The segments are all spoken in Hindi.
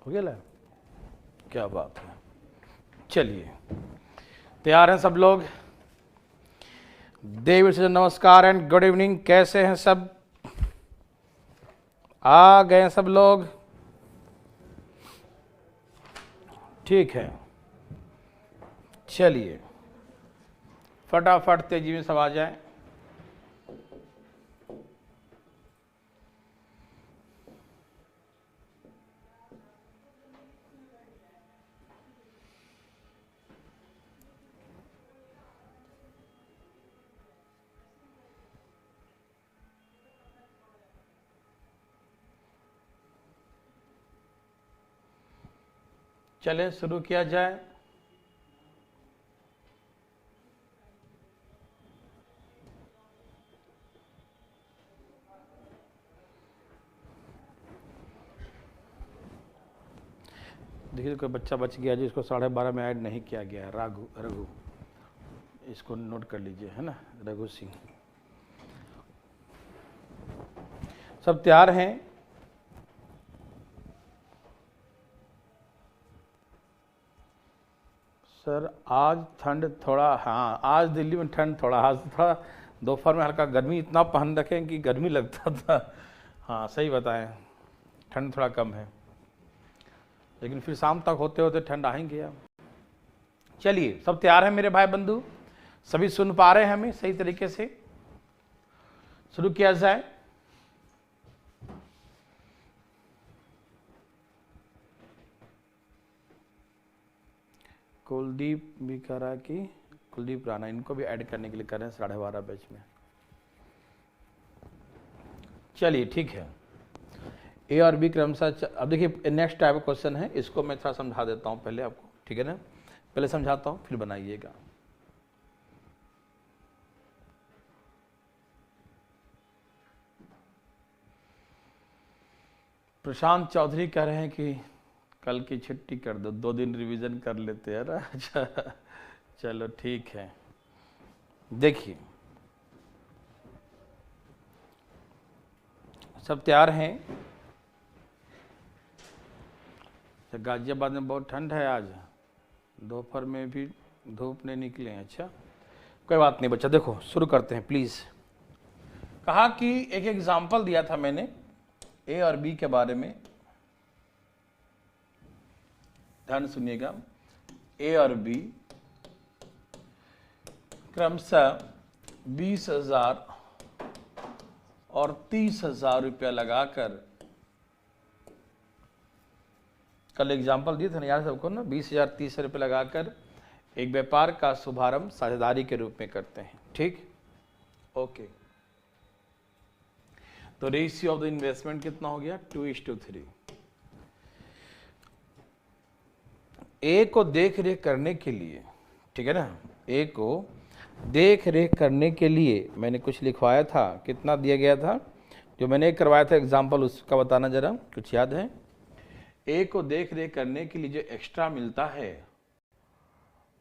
हो गया? क्या बात है। चलिए, तैयार हैं सब लोग? देवी से नमस्कार एंड गुड इवनिंग। कैसे हैं सब? आ गए हैं सब लोग? ठीक है, चलिए फटाफट तेजी में सब आ जाए। चलें शुरू किया जाए। देखिए कोई बच्चा बच गया जिसको 12:30 में ऐड नहीं किया गया है। रघु, इसको नोट कर लीजिए, है ना, रघु सिंह। सब तैयार हैं? सर आज ठंड थोड़ा, हाँ आज दिल्ली में ठंड थोड़ा, आज थोड़ा दोपहर में हल्का गर्मी, इतना पहन रखें कि गर्मी लगता था। हाँ सही बताएं, ठंड थोड़ा कम है, लेकिन फिर शाम तक होते होते ठंड आएंगे अब। चलिए सब तैयार हैं मेरे भाई बंधु? सभी सुन पा रहे हैं हमें सही तरीके से? शुरू किया जाए। कुलदीप भी कह रहा है कि कुलदीप राणा, इनको भी ऐड करने के लिए कर रहे हैं 12:30 बैच में। चलिए ठीक है, ए और बी क्रमशः। अब देखिए नेक्स्ट टाइप क्वेश्चन है, इसको मैं थोड़ा समझा देता हूँ पहले आपको, ठीक है ना? पहले समझाता हूँ फिर बनाइएगा। प्रशांत चौधरी कह रहे हैं कि कल की छुट्टी कर दो, 2 दिन रिवीजन कर लेते हैं ना। अच्छा चलो ठीक है। देखिए सब तैयार हैं? गाजियाबाद में बहुत ठंड है आज, दोपहर में भी धूप नहीं निकले। अच्छा कोई बात नहीं बच्चा, देखो शुरू करते हैं प्लीज़। कहा कि एक एग्जाम्पल दिया था मैंने ए और बी के बारे में, ध्यान सुनिएगा। ए और बी क्रमशः 20,000 और 30,000 रुपया लगाकर, कल एग्जाम्पल दिए थे ना यार सबको ना, 20,000 30,000 रुपये लगाकर एक व्यापार का शुभारंभ साझेदारी के रूप में करते हैं। ठीक, ओके। तो रेशियो ऑफ द इन्वेस्टमेंट कितना हो गया? 2:3। ए को देख रेख करने के लिए, ठीक है ना, ए को देख रेख करने के लिए मैंने कुछ लिखवाया था। कितना दिया गया था जो मैंने करवाया था एग्जाम्पल, उसका बताना जरा, कुछ याद है? ए को देख रेख करने के लिए जो एक्स्ट्रा मिलता है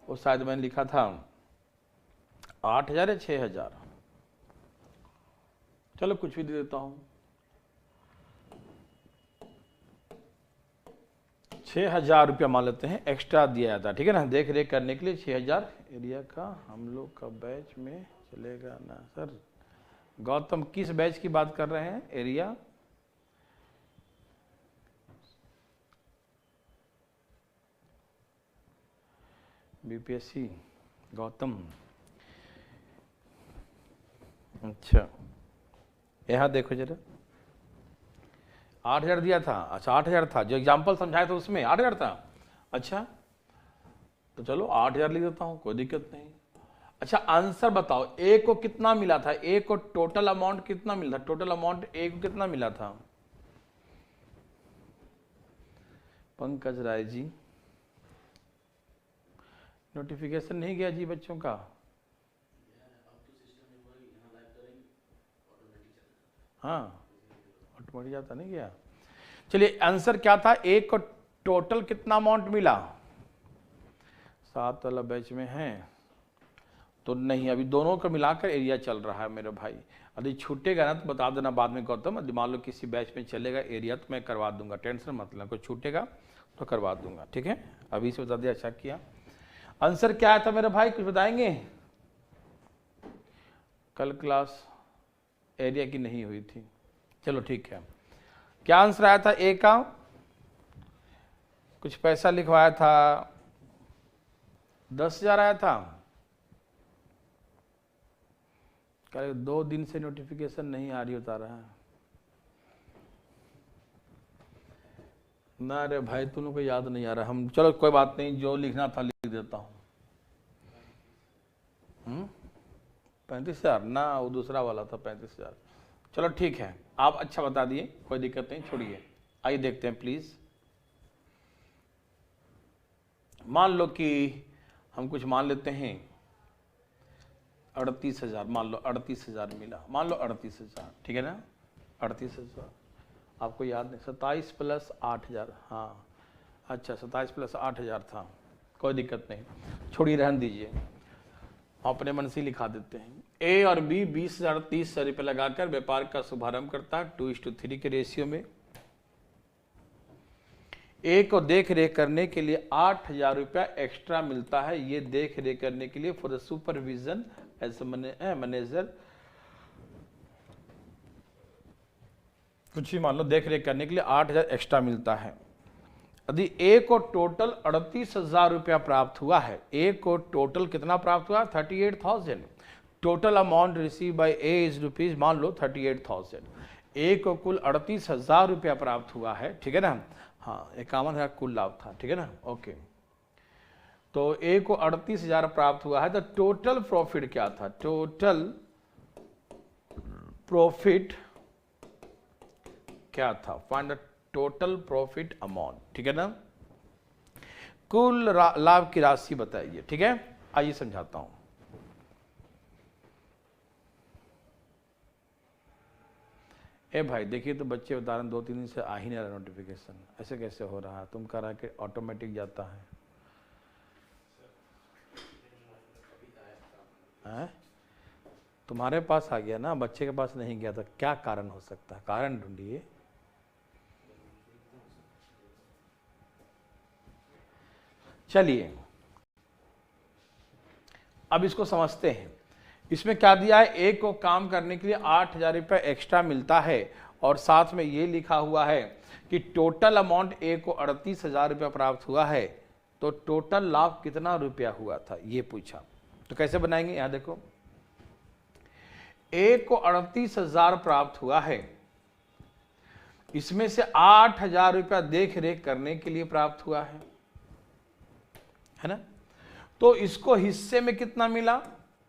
वो शायद मैंने लिखा था 8,000 या 6,000, चलो कुछ भी दे देता हूं, 6,000 रुपया मान लेते हैं एक्स्ट्रा दिया जाता है, ठीक है ना, देख रेख करने के लिए 6,000। एरिया का हम लोग का बैच में चलेगा ना सर? गौतम किस बैच की बात कर रहे हैं? एरिया बीपीएससी गौतम, अच्छा यहां देखो जरा, 8,000 दिया था। अच्छा 8,000 था, जो एग्जाम्पल समझाया था उसमें 8,000 था। अच्छा तो चलो 8,000 लिख देता हूं, कोई दिक्कत नहीं। अच्छा आंसर बताओ, ए को कितना मिला था? ए को टोटल अमाउंट कितना मिला था? टोटल अमाउंट ए को कितना मिला था? पंकज राय जी, नोटिफिकेशन नहीं गया जी बच्चों का? हाँ ऑटोमेटिक जाता नहीं गया। चलिए आंसर क्या था? ए को टोटल कितना अमाउंट मिला? 7 वाला बैच में है तो नहीं, अभी दोनों को मिलाकर एरिया चल रहा है मेरे भाई। यदि छूटेगा ना तो बता देना बाद में गौतम, यदि मान लो किसी बैच में चलेगा एरिया तो मैं करवा दूंगा, टेंशन मत लेना, कोई छूटेगा तो करवा दूंगा, ठीक है। अभी से बता दिया, अच्छा किया। आंसर क्या आया था मेरे भाई, कुछ बताएंगे? कल क्लास एरिया की नहीं हुई थी, चलो ठीक है। क्या आंसर आया था ए का? कुछ पैसा लिखवाया था, 10,000 आया था। कल 2 दिन से नोटिफिकेशन नहीं आ रही, बता रहा है ना। अरे भाई तुम लोग को याद नहीं आ रहा, हम चलो कोई बात नहीं, जो लिखना था लिख देता हूँ। 35,000 ना, वो दूसरा वाला था 35,000। चलो ठीक है, आप अच्छा बता दिए, कोई दिक्कत नहीं, छोड़िए। आइए देखते हैं प्लीज। मान लो कि हम कुछ मान लेते हैं 38,000, मान लो 38,000 मिला, मान लो 38,000, ठीक है ना। 38,000 आपको याद नहीं, 27 + 8,000, हाँ अच्छा 27 + 8,000 था, कोई दिक्कत नहीं, छोड़िए रहने दीजिए, अपने मन से लिखा देते हैं। ए और बी 20,000 30,000 रुपये लगाकर व्यापार का शुभारंभ करता है 2:3 के रेशियो में। ए को देख रेख करने के लिए 8,000 रुपया एक्स्ट्रा मिलता है, ये देख रेख करने के लिए for the supervision as manager, कुछ भी मान लो, देख रेख करने के लिए 8,000 एक्स्ट्रा मिलता है। यदि ए को टोटल 38,000 रुपया प्राप्त हुआ है, ए को टोटल कितना प्राप्त हुआ? 38,000। Total amount receive by A is rupees, मान लो 38,000। ए को कुल 38,000 रुपया प्राप्त हुआ है, ठीक है ना। हाँ 51,000 कुल लाभ था, ठीक है ना, ओके। तो ए को 38,000 प्राप्त हुआ है, तो टोटल प्रॉफिट क्या था? टोटल प्रॉफिट क्या था? Find the total profit amount, ठीक है ना। कुल लाभ की राशि बताइए, ठीक है। आइए समझाता हूं। ए भाई देखिए तो बच्चे उदाहरण 2-3 दिन से आ ही नहीं रहा नोटिफिकेशन, ऐसे कैसे हो रहा है? तुम कह रहा है कि ऑटोमेटिक जाता है, हैं? तुम्हारे पास आ गया ना, बच्चे के पास नहीं गया, तो क्या कारण हो सकता है? कारण ढूंढिए। चलिए अब इसको समझते हैं। इसमें क्या दिया है? ए को काम करने के लिए 8,000 रुपये एक्स्ट्रा मिलता है, और साथ में ये लिखा हुआ है कि टोटल अमाउंट ए को 38,000 रुपया प्राप्त हुआ है, तो टोटल लाभ कितना रुपया हुआ था ये पूछा। तो कैसे बनाएंगे? यहां देखो, ए को 38,000 प्राप्त हुआ है, इसमें से 8,000 रुपया देख रेख करने के लिए प्राप्त हुआ है ना। तो इसको हिस्से में कितना मिला?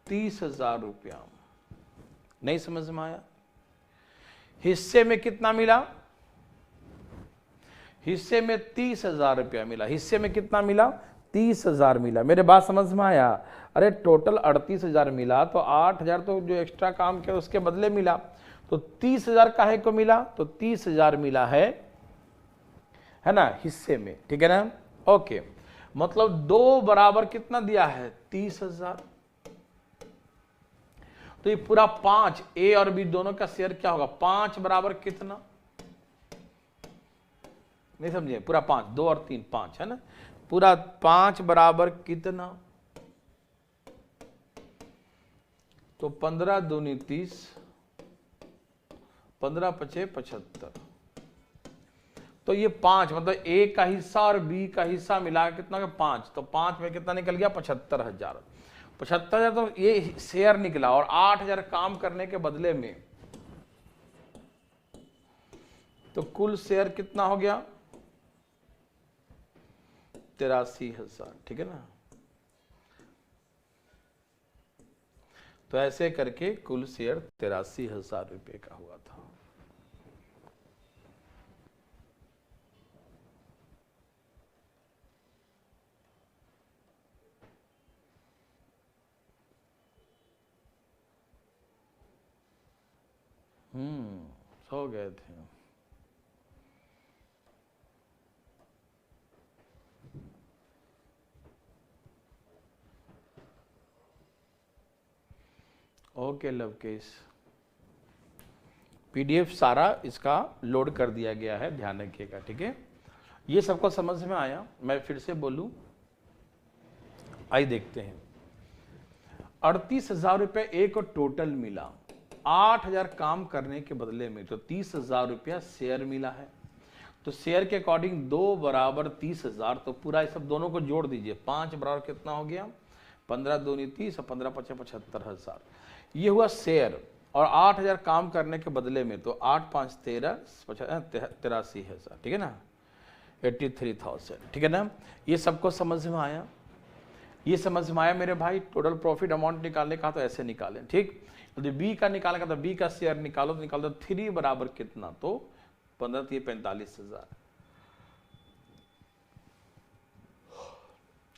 30,000 रुपया। नहीं समझ में आया? हिस्से में कितना मिला? हिस्से में 30,000 रुपया मिला। हिस्से में कितना मिला? 30,000 मिला। मेरे बात समझ में आया? अरे टोटल 38,000 मिला, तो 8,000 तो जो एक्स्ट्रा काम किया उसके बदले मिला, तो 30,000 काहे को मिला? तो 30,000 मिला है ना, हिस्से में, ठीक है ना, ओके। मतलब 2 बराबर कितना दिया है? 30,000। तो ये पूरा 5, ए और बी दोनों का शेयर क्या होगा? 5 बराबर कितना? नहीं समझे? पूरा 5, 2 और 3 5 है ना, पूरा 5 बराबर कितना? तो 15 दूनी 30, 15 पचे 75। तो ये 5 मतलब ए का हिस्सा और बी का हिस्सा मिला कितना? 5। तो 5 में कितना निकल गया? 75,000। 75,000 तो ये शेयर निकला, और 8,000 काम करने के बदले में, तो कुल शेयर कितना हो गया? 83,000, ठीक है ना। तो ऐसे करके कुल शेयर 83,000 रुपये का हुआ था। सो गए थे। ओके लवकेश। PDF सारा इसका लोड कर दिया गया है, ध्यान रखिएगा, ठीक है। ये सबको समझ में आया? मैं फिर से बोलूं, आइए देखते हैं। 38,000 रुपये ए को टोटल मिला, 8,000 काम करने के बदले में, तो 30,000 रुपया शेयर मिला है। तो शेयर के अकॉर्डिंग 2 बराबर 30,000, तो पूरा ये सब दोनों को जोड़ दीजिए। 5 बराबर कितना हो गया? 15 दूनी 30 और 15 पचे 75,000। ये हुआ शेयर। और 8,000 काम करने के बदले में, तो 8 5 13 83,000, ठीक है ना, 83,000, ठीक है ना। ये सबको समझ में आया? ये समझ में आया मेरे भाई? टोटल प्रॉफिट अमाउंट निकालने का तो ऐसे निकालें, ठीक। यदि बी का निकालने का तो बी का शेयर निकालो, तो निकाल दो 3 बराबर कितना, तो 15 3 45,000।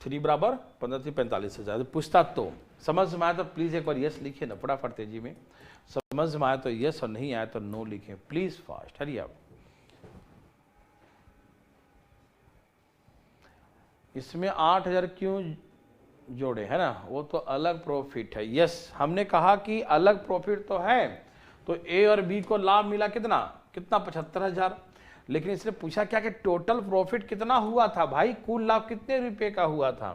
3 बराबर 15 3 45,000। पूछता तो समझ में आया तो प्लीज एक बार यस लिखिए ना फटाफट तेजी में। समझ में आया तो यस और नहीं आया तो नो लिखें प्लीज, फास्ट, हरी आप। इसमें 8,000 क्यों जोड़े, है ना, वो तो अलग प्रॉफिट है। यस, हमने कहा कि अलग प्रॉफिट तो है, तो ए और बी को लाभ मिला कितना कितना 75,000। लेकिन इसने पूछा क्या कि टोटल प्रॉफिट कितना हुआ था भाई, कुल लाभ कितने रुपए का हुआ था,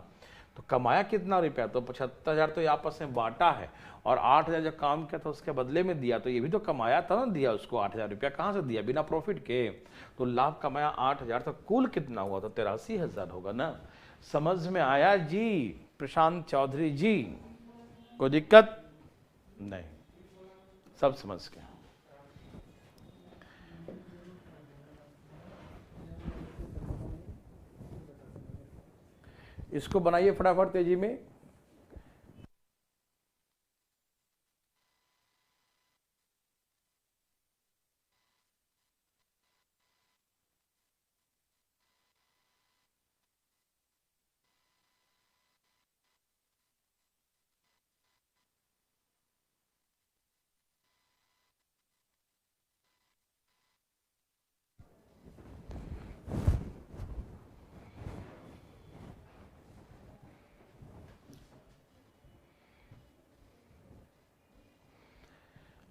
तो कमाया कितना रुपया, तो 75,000 तो आपस में बांटा है, और 8,000 जो काम किया था उसके बदले में दिया, तो ये भी तो कमाया था ना, दिया उसको 8,000 रुपया, कहाँ से दिया, बिना प्रॉफिट के। तो लाभ कमाया 8,000, तो कुल कितना हुआ, तो 83,000 होगा ना। समझ में आया जी प्रशांत चौधरी जी? कोई दिक्कत नहीं, सब समझ गए। इसको बनाइए फटाफट तेजी में।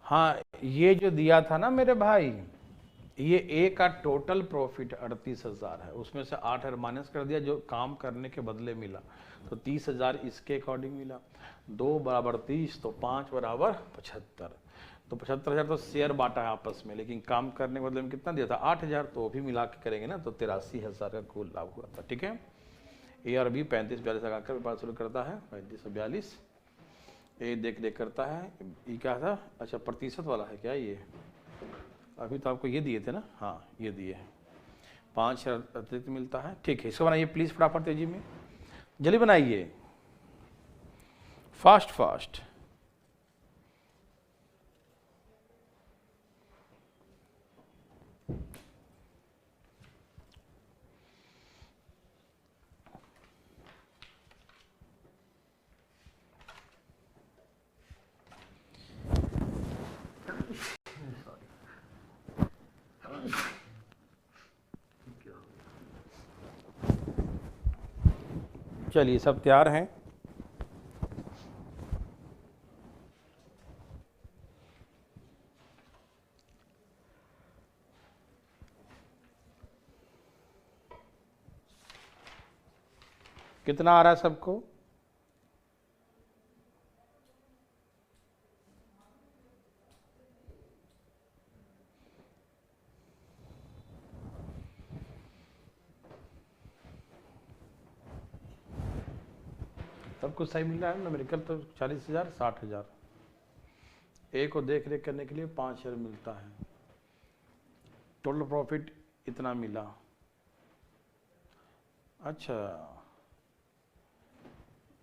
हाँ, ये जो दिया था ना मेरे भाई, ये ए का टोटल प्रॉफिट 38,000 है, उसमें से 8,000 माइनस कर दिया जो काम करने के बदले मिला, तो 30,000 इसके अकॉर्डिंग मिला। 2 बराबर 30, तो 5 बराबर 75, तो 75,000 तो शेयर बांटा है आपस में, लेकिन काम करने के बदले में कितना दिया था 8,000, तो भी मिला के करेंगे ना, तो 83,000 का कुल लाभ हुआ था, ठीक है। ए और बी 35-42 लगाकर व्यापार शुरू करता है, 35-42। ए देख देख करता है, ये क्या था, अच्छा प्रतिशत वाला है क्या ये, अभी तो आपको ये दिए थे ना, हाँ ये दिए हैं, 5 अतिरिक्त मिलता है, ठीक है। इसको बनाइए प्लीज फटाफट तेजी में, जल्दी बनाइए, फास्ट फास्ट। चलिए सब तैयार हैं? कितना आ रहा है सबको? सब कुछ सही मिल रहा है ना, मेडिकल तो 40,000 60,000। ए को देख रेख करने के लिए 5,000 मिलता है, टोटल प्रॉफिट इतना मिला। अच्छा,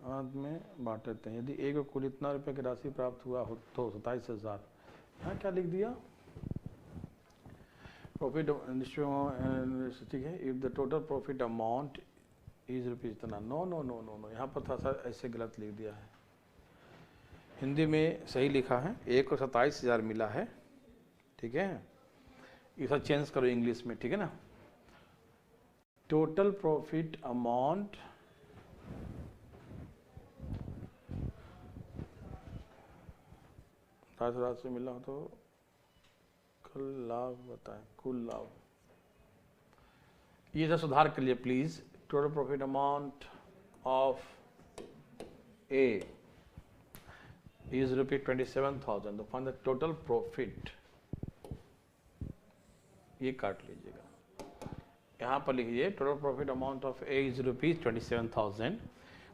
अंत में बांट लेते हैं। यदि ए को कुल इतना रुपये की राशि प्राप्त हुआ हो तो 27,000, यहाँ क्या लिख दिया, प्रॉफिट ठीक है, if the total profit amount is rupees इतना, no no no no no, यहाँ पर थोड़ा सा ऐसे गलत लिख दिया है, हिंदी में सही लिखा है, ए को 27,000 मिला है, ठीक है, इसे चेंज करो इंग्लिश में, ठीक है ना। टोटल प्रॉफिट अमाउंट से मिला हो तो कुल लाभ बताएं, कुल लाभ, ये जो सुधार कर लिए please. Total profit amount of A is ₹27,000। तो फाइंड द टोटल प्रॉफिट, ये काट लीजिएगा, यहां पर लिखिए total profit amount of A is ₹27,000।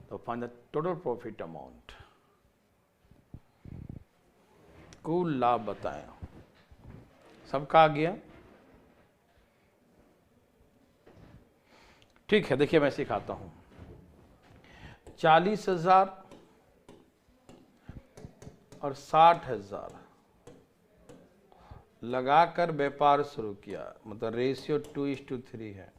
तो find the total profit amount, कुल लाभ बताएं। सबका आ गया? ठीक है, देखिए मैं सिखाता हूं। 40,000 और 60,000 लगाकर व्यापार शुरू किया, मतलब रेशियो 2:3 है।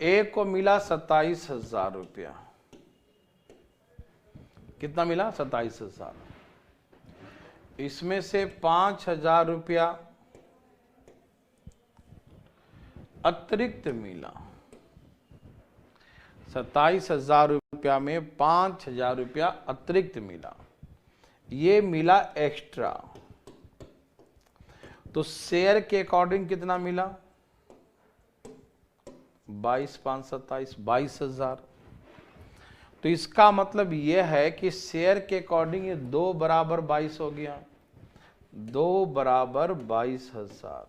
ए को मिला 27,000 रुपया। कितना मिला? 27,000। इसमें से 5,000 रुपया अतिरिक्त मिला। 27,000 रुपया में 5,000 रुपया अतिरिक्त मिला, ये मिला एक्स्ट्रा। तो शेयर के अकॉर्डिंग कितना मिला? 22,527, 22,000। तो इसका मतलब यह है कि शेयर के अकॉर्डिंग ये 2 बराबर 22 हो गया, 2 बराबर 22,000।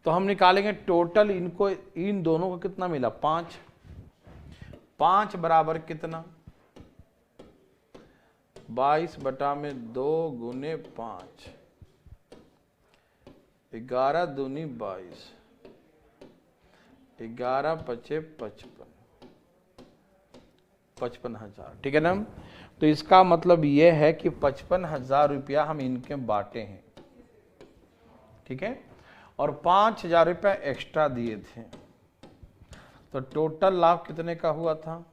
तो हम निकालेंगे टोटल, इनको, इन दोनों को कितना मिला? 5। 5 बराबर कितना? 22 बटा में 2 गुने 5, 11 दूनी 22, 11 पचे 55, 55,000। ठीक है ना? तो इसका मतलब यह है कि 55,000 रुपया हम इनके बांटे हैं। ठीक है, और 5,000 रुपया एक्स्ट्रा दिए थे। तो टोटल लाभ कितने का हुआ था?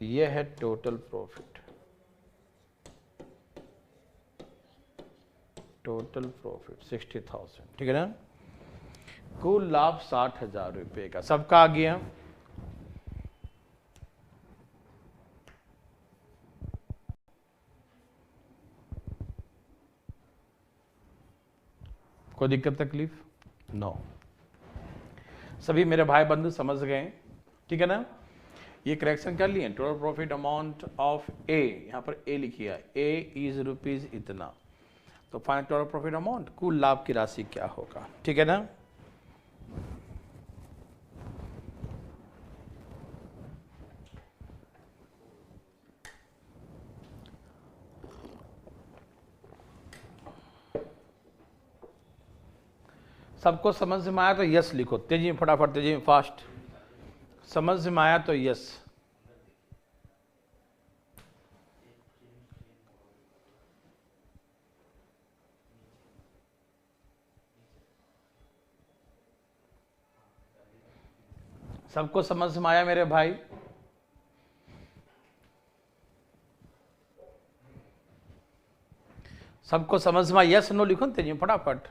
यह है टोटल प्रॉफिट। Total profit 60,000। ठीक है ना? कुल लाभ 60,000 रुपये का। सबका आ गया? कोई दिक्कत तकलीफ? नो। सभी मेरे भाई बंधु समझ गए? ठीक है ना? ये करेक्शन कर लिए। टोटल प्रॉफिट अमाउंट ऑफ ए, यहां पर ए लिखिए, ए इज रुपीज इतना। तो फाइंड टोटल प्रॉफिट अमाउंट, कुल लाभ की राशि क्या होगा। ठीक है ना? सबको समझ में आया तो यस लिखो, तेजी में, फटाफट, तेजी में, फास्ट। समझ में आया तो यस। सबको समझ में आया मेरे भाई? सबको समझ में आया? यस नो लिखो तेजी में, फटाफट।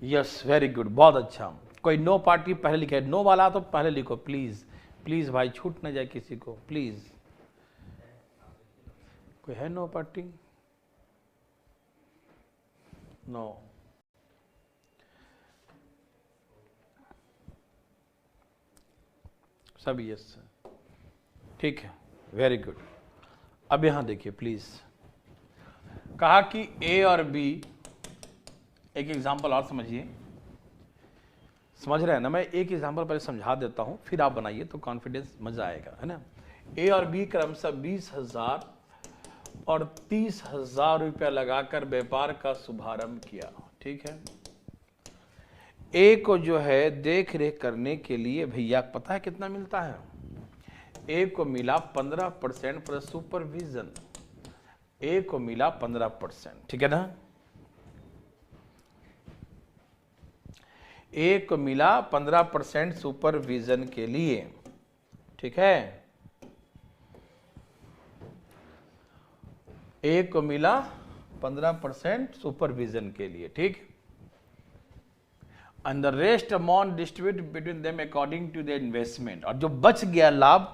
यस, वेरी गुड, बहुत अच्छा। कोई नो पार्टी पहले लिखे, नो वाला तो पहले लिखो प्लीज, प्लीज भाई, छूट ना जाए किसी को, प्लीज। कोई है नो पार्टी? नो। सब यस, ठीक है, वेरी गुड। अब यहां देखिए प्लीज, कहा कि ए और बी, एक एग्जांपल और समझिए। समझ रहे हैं ना? मैं एक एग्जांपल पहले समझा देता हूं, फिर आप बनाइए तो कॉन्फिडेंस मजा आएगा, है ना? ए और बी क्रमशः 20,000 और 30,000 रुपया लगाकर व्यापार का शुभारंभ किया। ठीक है, ए को जो है देख रेख करने के लिए भैया पता है कितना मिलता है? ए को मिला 15% प्लस सुपरविजन। ए को मिला 15%। ठीक है ना? ए को मिला 15% सुपरविजन के लिए। ठीक है, ए को मिला 15% सुपरविजन के लिए। ठीक, and the rest amount distribute between them according to the investment. और जो बच गया लाभ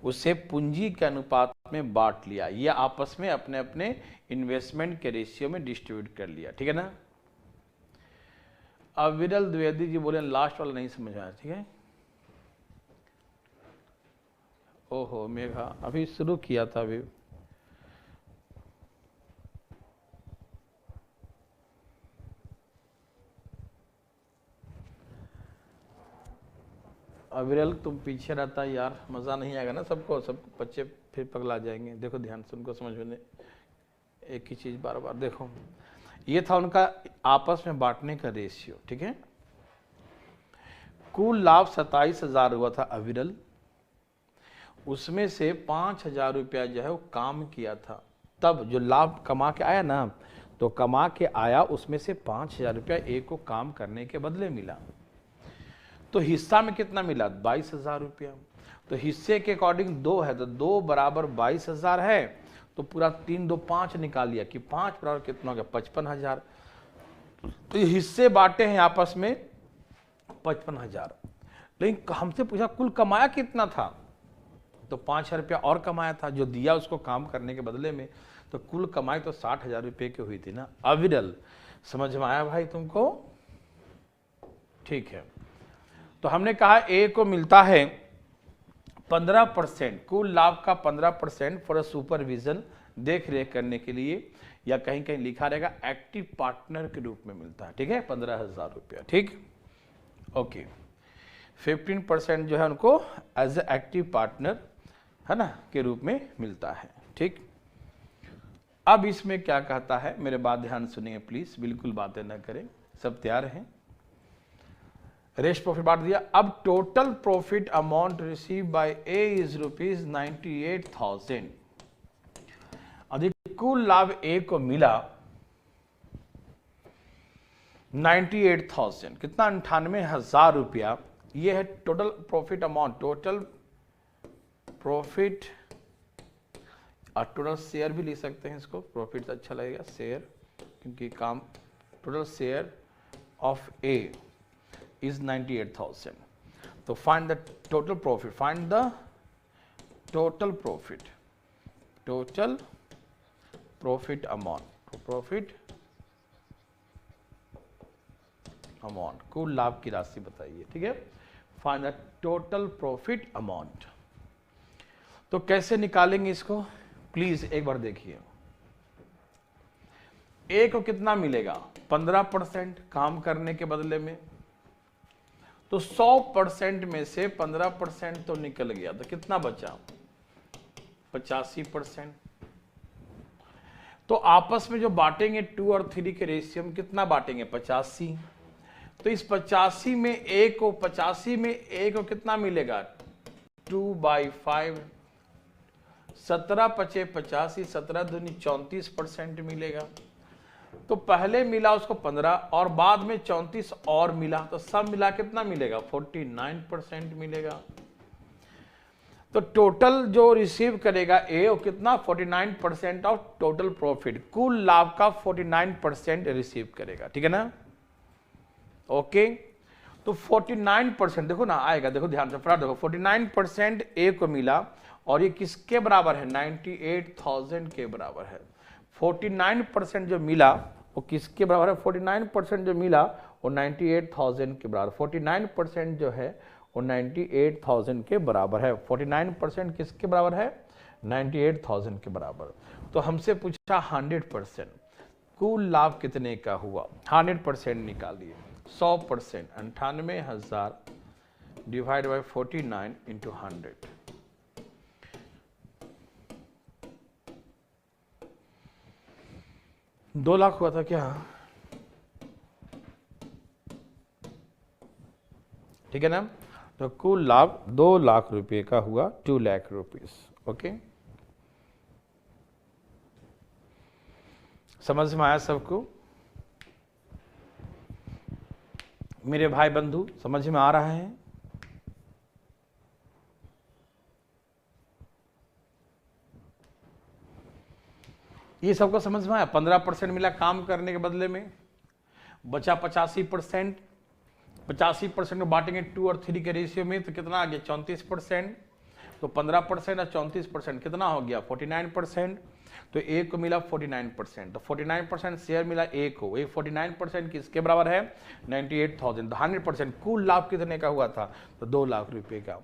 उसे पूंजी के अनुपात में बांट लिया, ये आपस में अपने अपने इन्वेस्टमेंट के रेशियो में डिस्ट्रीब्यूट कर लिया, ठीक है ना। अविरल द्विवेदी जी बोले लास्ट वाला नहीं समझ आया, ठीक है। ओहो मेघा अभी शुरू किया था अभी। अविरल तुम पीछे रहता यार, मजा नहीं आएगा ना सबको, सब बच्चे फिर पगला जाएंगे। देखो ध्यान से उनको समझ में, एक ही चीज बार बार देखो। ये था उनका आपस में बांटने का रेशियो, ठीक है। कुल लाभ 27,000 हुआ था अविरल, उसमें से 5,000 रुपया जो है वो काम किया था, तब जो लाभ कमा के आया ना, तो कमा के आया उसमें से 5,000 रुपया एक को काम करने के बदले मिला। तो हिस्सा में कितना मिला? 22,000 रुपया। तो हिस्से के अकॉर्डिंग 2 है, तो 2 बराबर 22,000 है, तो पूरा 3 2 5 निकाल लिया कि 5 बराबर कितना हो गया? 55,000। तो ये हिस्से बांटे हैं आपस में 55,000। लेकिन हमसे पूछा कुल कमाया कितना था, तो 5,000 रुपया और कमाया था जो दिया उसको काम करने के बदले में, तो कुल कमाई तो 60,000 रुपये की हुई थी ना। अविरल समझ में आया भाई तुमको? ठीक है। तो हमने कहा ए को मिलता है 15%, कुल लाभ का 15% फॉर सुपरविजन, देख रेख करने के लिए, या कहीं कहीं लिखा रहेगा एक्टिव पार्टनर के रूप में मिलता है, ठीक है, 15,000 रुपया, ठीक। ओके, 15% जो है उनको एज ए एक्टिव पार्टनर, है ना, के रूप में मिलता है, ठीक। अब इसमें क्या कहता है, मेरे बात ध्यान सुनिए प्लीज, बिल्कुल बातें ना करें, सब तैयार हैं। रेस्ट प्रॉफिट बांट दिया। अब total profit amount receive by A is ₹98,000। अधिक कुल लाभ ए को मिला 98,000, कितना? 98,000 रुपया। ये है total profit amount, total profit, और टोटल शेयर भी लिख सकते हैं इसको, प्रॉफिट अच्छा लगेगा, शेयर, क्योंकि काम total share of A is 98,000. तो find the total profit, find the total profit, total profit amount, profit amount, कुल लाभ की राशि बताइए, ठीक है। find the total profit amount। तो कैसे निकालेंगे इसको, प्लीज एक बार देखिए। ए को कितना मिलेगा? 15% काम करने के बदले में, तो 100% में से 15% तो निकल गया, तो कितना बचा? 85%। तो आपस में जो बांटेंगे 2 और 3 के रेशियो में कितना बांटेंगे? 85। तो इस 85 में ए को, 85 में ए को कितना मिलेगा? 2/5, 17 × 85, 17 दूनी 34% मिलेगा। तो पहले मिला उसको 15 और बाद में 34 और मिला, तो सब मिला कितना मिलेगा? 49% मिलेगा। तो टोटल जो रिसीव करेगा ए, वो कितना? 49% ऑफ टोटल प्रॉफिट, कुल लाभ का 49% रिसीव करेगा, ठीक है ना। ओके, तो 49% देखो ना आएगा, देखो ध्यान से फटाफट देखो, 49% ए को मिला, और ये किसके बराबर है? 98,000 के बराबर है। 49% जो मिला वो किसके बराबर है? 49% जो मिला वो 98,000 के बराबर। 49% जो है वो 98,000 के बराबर है। 49% किसके बराबर है? 98,000 के बराबर। तो हमसे पूछा 100%, कुल लाभ कितने का हुआ? 100% निकालिए। 100%, 98,000 डिवाइड बाई 49 इंटू 100, दो लाख हुआ था क्या? ठीक है ना। तो कुल लाभ 2 लाख रुपए का हुआ, 2 लाख रुपीस। ओके, समझ में आया सबको? मेरे भाई बंधु समझ में आ रहा है? ये सबको समझ में आया? 15% मिला काम करने के बदले में, बचा 85%। 85% को बांटेंगे 2 और 3 के रेशियो में, तो कितना आ गया? 34%। तो 15% और 34% कितना हो गया 49%। तो ए को मिला 49%, तो 49% शेयर मिला ए को। ये 49% किसके बराबर है 98,000। तो 100% कुल लाभ कितने का हुआ था तो 2 लाख रुपए का।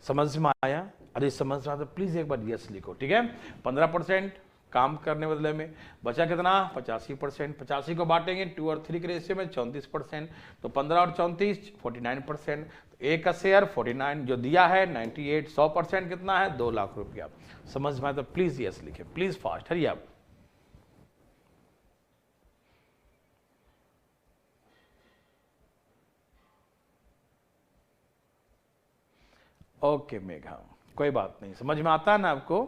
समझ में आया? अरे समझ में आया तो प्लीज एक बार यस लिखो, ठीक है। 15% काम करने बदले में बचा कितना 85%। 85 को बांटेंगे 2 और 3 के रेशियो में 34%। तो 15 और 34 49%। तो ए का शेयर 49 जो दिया है 98, 100% कितना है 2 लाख रुपया। समझ में आया तो प्लीज यस लिखे, प्लीज फास्ट हरिए आप। ओके मेघा, कोई बात नहीं, समझ में आता है ना आपको,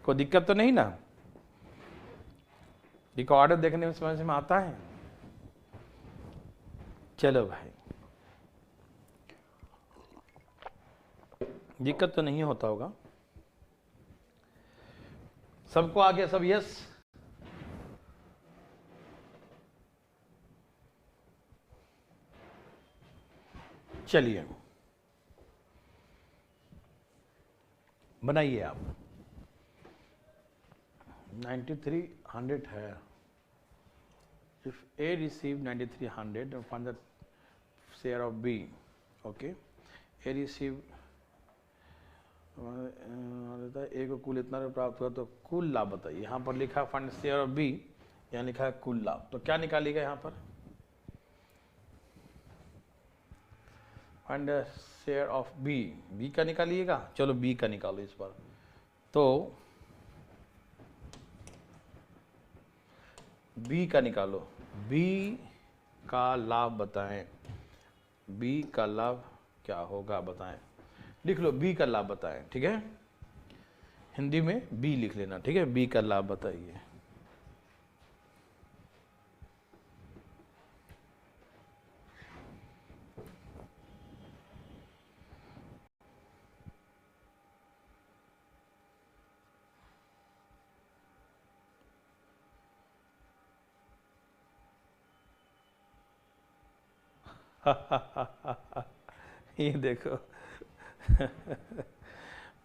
कोई दिक्कत तो नहीं ना? रिकॉर्डर देखने में समझ में आता है? चलो भाई, दिक्कत तो नहीं होता होगा, सबको आ गया सब यस? चलिए बनाइए आप। 9300 है। If A received 9300 and find the share of B, okay, A received ए को कुल इतना रुपये प्राप्त हुआ, तो कुल लाभ बताइए। यहाँ पर लिखा फंड शेयर ऑफ बी, यहाँ लिखा है कुल लाभ, तो क्या निकालिएगा यहाँ पर fund share of B, B का निकालिएगा। चलो बी का निकालो इस बार। तो बी का निकालो, बी का लाभ बताएं, बी का लाभ क्या होगा बताएं। लिख लो बी का लाभ बताएं, ठीक है, हिंदी में बी लिख लेना, ठीक है। बी का लाभ बताइए। ये देखो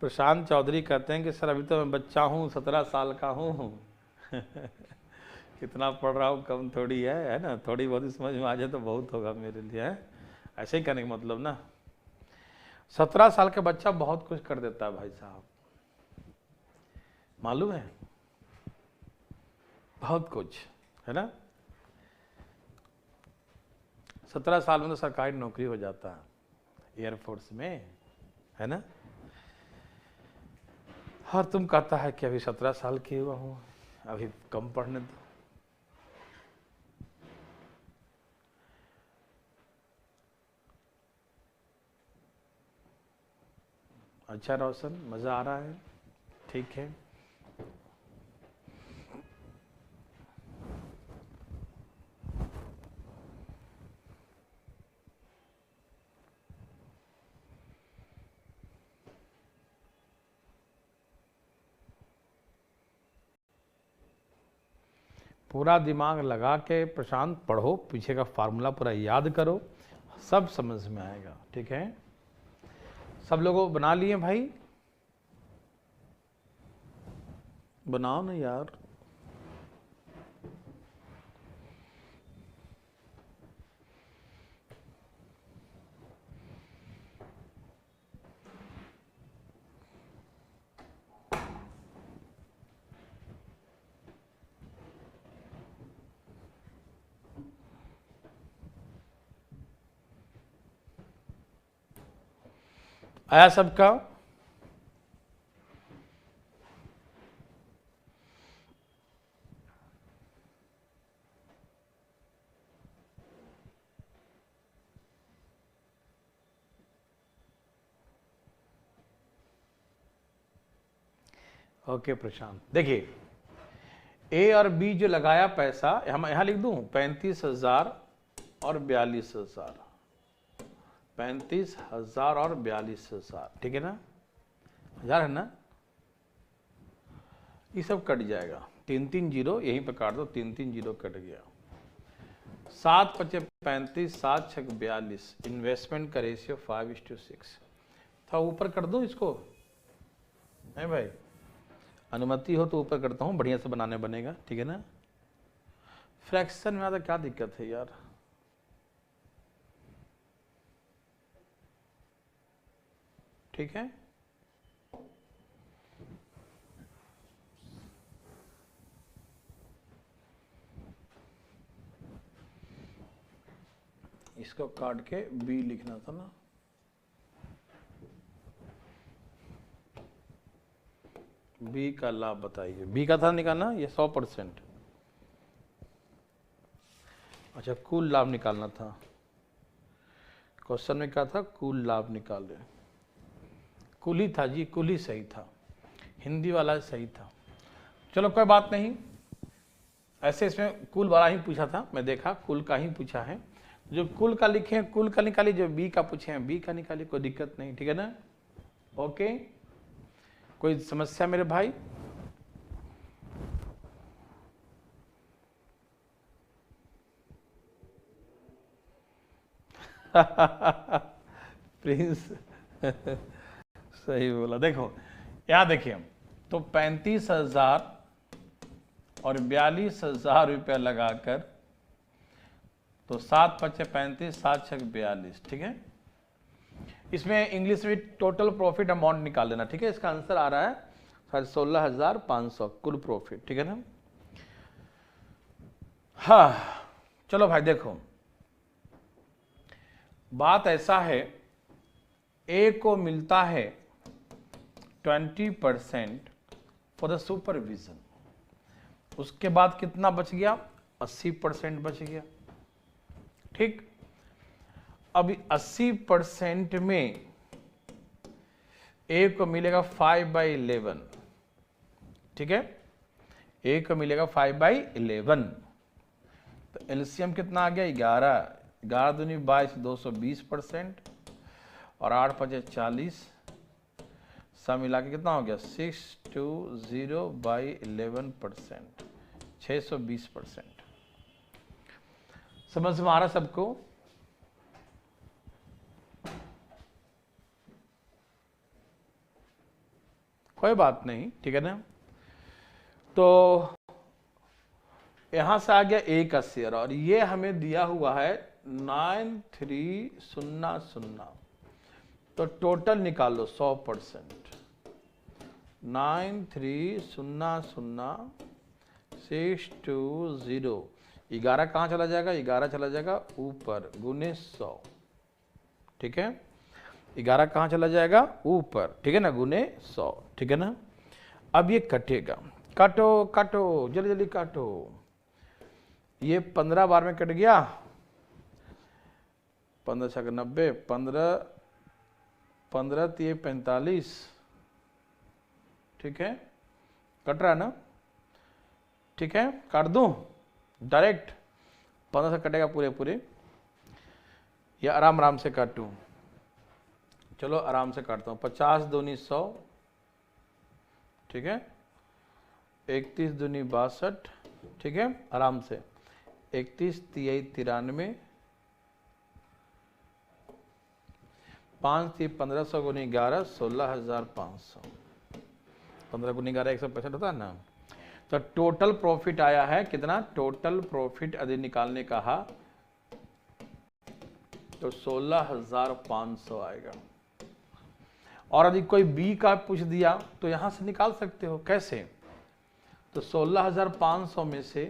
प्रशांत चौधरी कहते हैं कि सर अभी तो मैं बच्चा हूँ, 17 साल का हूँ। कितना पढ़ रहा हूँ कम थोड़ी है ना, थोड़ी बहुत समझ में आ जाए तो बहुत होगा मेरे लिए, है ऐसे ही कहने का मतलब ना। 17 साल का बच्चा बहुत कुछ कर देता है भाई साहब, मालूम है, बहुत कुछ है ना। 17 साल में तो सरकारी नौकरी हो जाता है एयरफोर्स में, है ना। और तुम कहता है कि अभी 17 साल की हुआ हूँ, अभी कम पढ़ने दो। अच्छा रोशन, मज़ा आ रहा है, ठीक है। पूरा दिमाग लगा के प्रशांत पढ़ो, पीछे का फार्मूला पूरा याद करो, सब समझ में आएगा, ठीक है। सब लोगों बना लिए भाई, बनाओ ना यार। आया सबका? ओके प्रशांत, देखिए ए और बी जो लगाया पैसा, हम यहां लिख दूं 35,000 और 42,000, 35,000 और 42,000, ठीक है ना, हजार है ना। ये सब कट जाएगा, 3-3 जीरो यहीं पे काट दो, 3-3 जीरो कट गया। 7 × 5 = 35, 7 × 6 = 42। इन्वेस्टमेंट का रेशियो 5:6 था, ऊपर कर दूं इसको है भाई, अनुमति हो तो ऊपर करता हूँ, बढ़िया से बनाने बनेगा, ठीक है ना। फ्रैक्शन में आता क्या दिक्कत है यार, ठीक है। इसको काट के बी लिखना था ना, बी का लाभ बताइए, बी का था निकालना ये 100%। अच्छा कुल लाभ निकालना था, क्वेश्चन में क्या था, कुल लाभ निकाल रहे, कुल ही था जी, कुल ही सही था, हिंदी वाला सही था। चलो कोई बात नहीं, ऐसे इसमें कुल वाला ही पूछा था, मैं देखा कुल का ही पूछा है, जो कुल का लिखे हैं कुल का निकालिए, जो बी का पूछे हैं बी का निकालिए, कोई दिक्कत नहीं, ठीक है ना। ओके, कोई समस्या मेरे भाई? प्रिंस सही बोला। देखो यहां देखिए, तो 35,000 और 42,000 रुपया लगाकर, तो 7 पचे 35, 7 छक 42, ठीक है। इसमें इंग्लिश में टोटल प्रॉफिट अमाउंट निकाल लेना, ठीक है। इसका आंसर आ रहा है 16,500 कुल प्रॉफिट, ठीक है ना। हाँ चलो भाई देखो, बात ऐसा है, ए को मिलता है 20% फॉर द सुपरविजन, उसके बाद कितना बच गया, 80% बच गया, ठीक। अभी 80% में ए को मिलेगा 5/11, ठीक है, ए को मिलेगा 5/11, तो एलसीएम कितना आ गया, 11, 11 दूनी 22, 220%, और 8 पचे 40, सब मिला के कितना हो गया 620/11%, 620%। समझ में आ रहा सबको? कोई बात नहीं, ठीक है ना। तो यहां से आ गया ए का शेयर, और ये हमें दिया हुआ है 9300, तो टोटल निकाल लो 100%, 9300 620, 11 कहाँ चला जाएगा, 11 चला जाएगा ऊपर, गुने 100, ठीक है। 11 कहाँ चला जाएगा, ऊपर, ठीक है ना, गुने 100, ठीक है ना। अब ये कटेगा, काटो काटो जल्दी जल्दी काटो, ये 15 बार में कट गया, 15 छक 90, 15 15 3 45, ठीक है, कट रहा है ना, ठीक है। काट दूं डायरेक्ट, 15 से कटेगा पूरे पूरे, या आराम आराम से काटूं, चलो आराम से काटता हूं। 50 दूनी 100, ठीक है, 31 दूनी 62, ठीक है, आराम से, 31 तिहाई 93, 5 3 1500 गुनी 11, 16,500, 15 गुनी 11 165 होता है ना। तो टोटल प्रॉफिट आया है कितना, टोटल प्रॉफिट यदि निकालने कहा तो 16,500 आएगा। और यदि कोई बी का पूछ दिया तो यहां से निकाल सकते हो, कैसे, तो 16,500 में से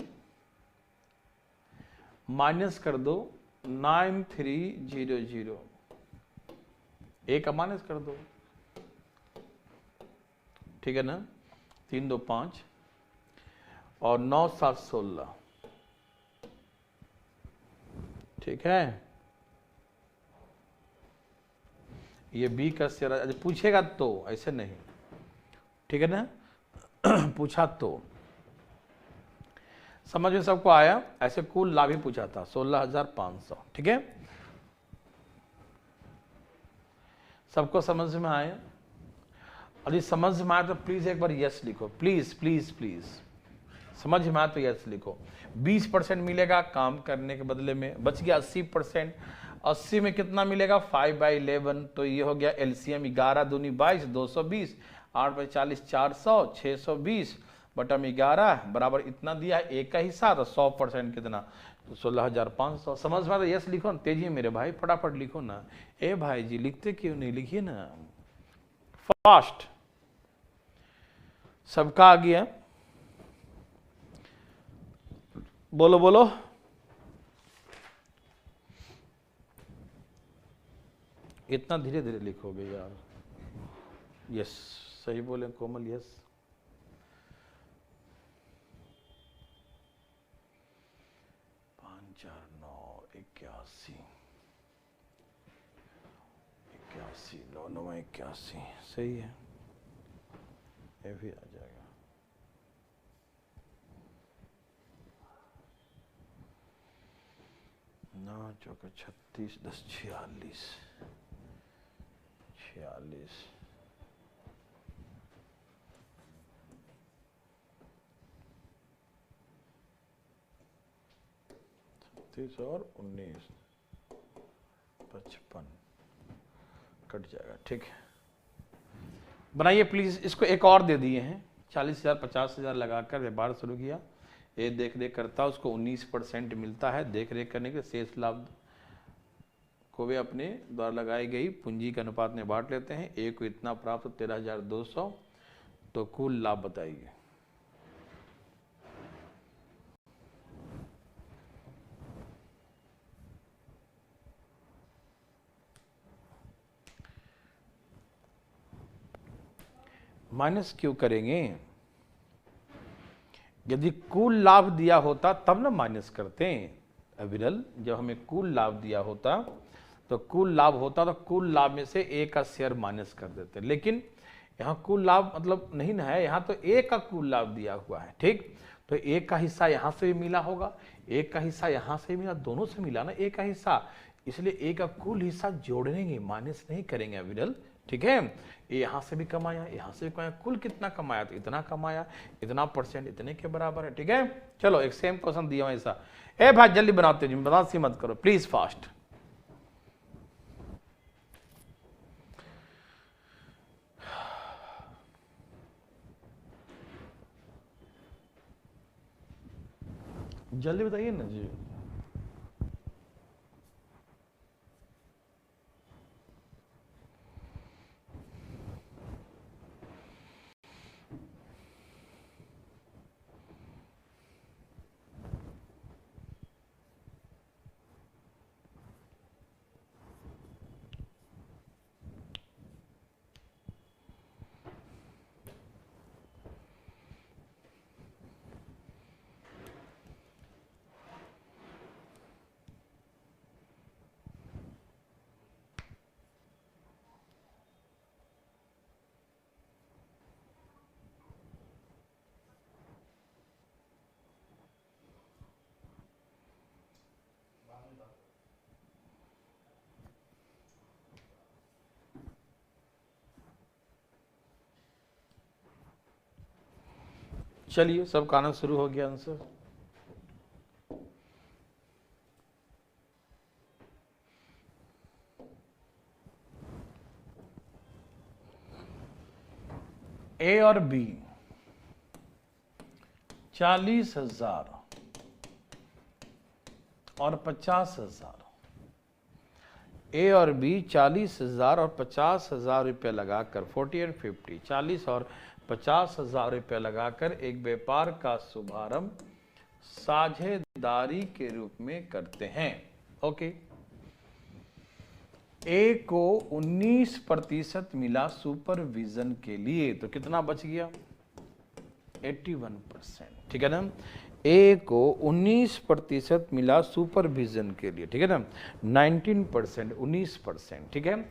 माइनस कर दो 9300, ए का माइनस कर दो, ठीक है ना, 3 2 5, और 9 7 16, ठीक है। ये बी का शेयर पूछेगा तो, ऐसे नहीं, ठीक है ना। पूछा तो समझ में सबको आया, ऐसे कुल लाभ ही पूछा था 16,500, ठीक है, सबको समझ में आया। यदि समझ में आया तो प्लीज एक बार यस लिखो, प्लीज प्लीज प्लीज, समझ में आया तो यस लिखो। 20% मिलेगा काम करने के बदले में, बच गया 80%, 80 में कितना मिलेगा 5/11, तो ये हो गया एलसीएम 11 दूनी 22, 220, 8/40 400, 620 बटा में 11 बराबर इतना दिया है, एक का हिस्सा, तो 100% कितना, तो 16,500। समझ में आता? यस लिखो ना तेजी में मेरे भाई, फटाफट लिखो ना। ए भाई जी लिखते क्यों नहीं, लिखिए ना फास्ट। सबका आ गया, बोलो बोलो। इतना धीरे धीरे लिखोगे यार। यस सही बोले कोमल, यस। चार 9 81 81 9 9 81 सही है, ये भी आ जाएगा। 9 चौका 36 10 46 46 30 और 19 55 कट जाएगा, ठीक है। बनाइए प्लीज। इसको एक और दे दिए हैं, 40,000 50,000 लगाकर व्यापार शुरू किया, ये देख रेख करता, उसको 19% मिलता है। देख रेख करने के शेष लाभ को वे अपने द्वारा लगाई गई पूंजी के अनुपात में बांट लेते हैं। एक को इतना प्राप्त 13,200, तो कुल लाभ बताइए। माइनस क्यों करेंगे, यदि कुल लाभ दिया होता तब ना माइनस करते हैं अविरल। जब हमें कुल लाभ दिया होता तो कुल लाभ होता तो कुल लाभ में से एक का शेयर माइनस कर देते, लेकिन यहाँ कुल लाभ मतलब नहीं ना है, यहाँ तो एक का कुल लाभ दिया हुआ है, ठीक। तो एक का हिस्सा यहाँ से भी मिला होगा, एक का हिस्सा यहाँ से मिला, दोनों से मिला ना एक का हिस्सा, इसलिए एक का कुल हिस्सा जोड़ेंगे, माइनस नहीं करेंगे अविरल, ठीक है। ये यहाँ से भी कमाया, यहाँ से भी कमाया, कुल कितना कमाया, तो इतना कमाया, इतना % इतने के बराबर है, ठीक है। चलो एक सेम क्वेश्चन दिया हुआ ऐसा। ए भाई जल्दी बनाते जी, बदमाशी मत करो प्लीज, फास्ट। जल्दी बताइए ना जी। चलिए सबका आना शुरू हो गया आंसर। ए और बी 40,000 और 50,000, ए और बी 40,000 और 50,000 रुपये लगाकर 40 और 50, 40 और 50,000 रुपये लगाकर एक व्यापार का शुभारंभ साझेदारी के रूप में करते हैं। ओके, ए को 19% मिला सुपरविजन के लिए, तो कितना बच गया 81%, ठीक है ना। ए को 19% मिला सुपरविजन के लिए, ठीक है ना, 19% 19%, ठीक है,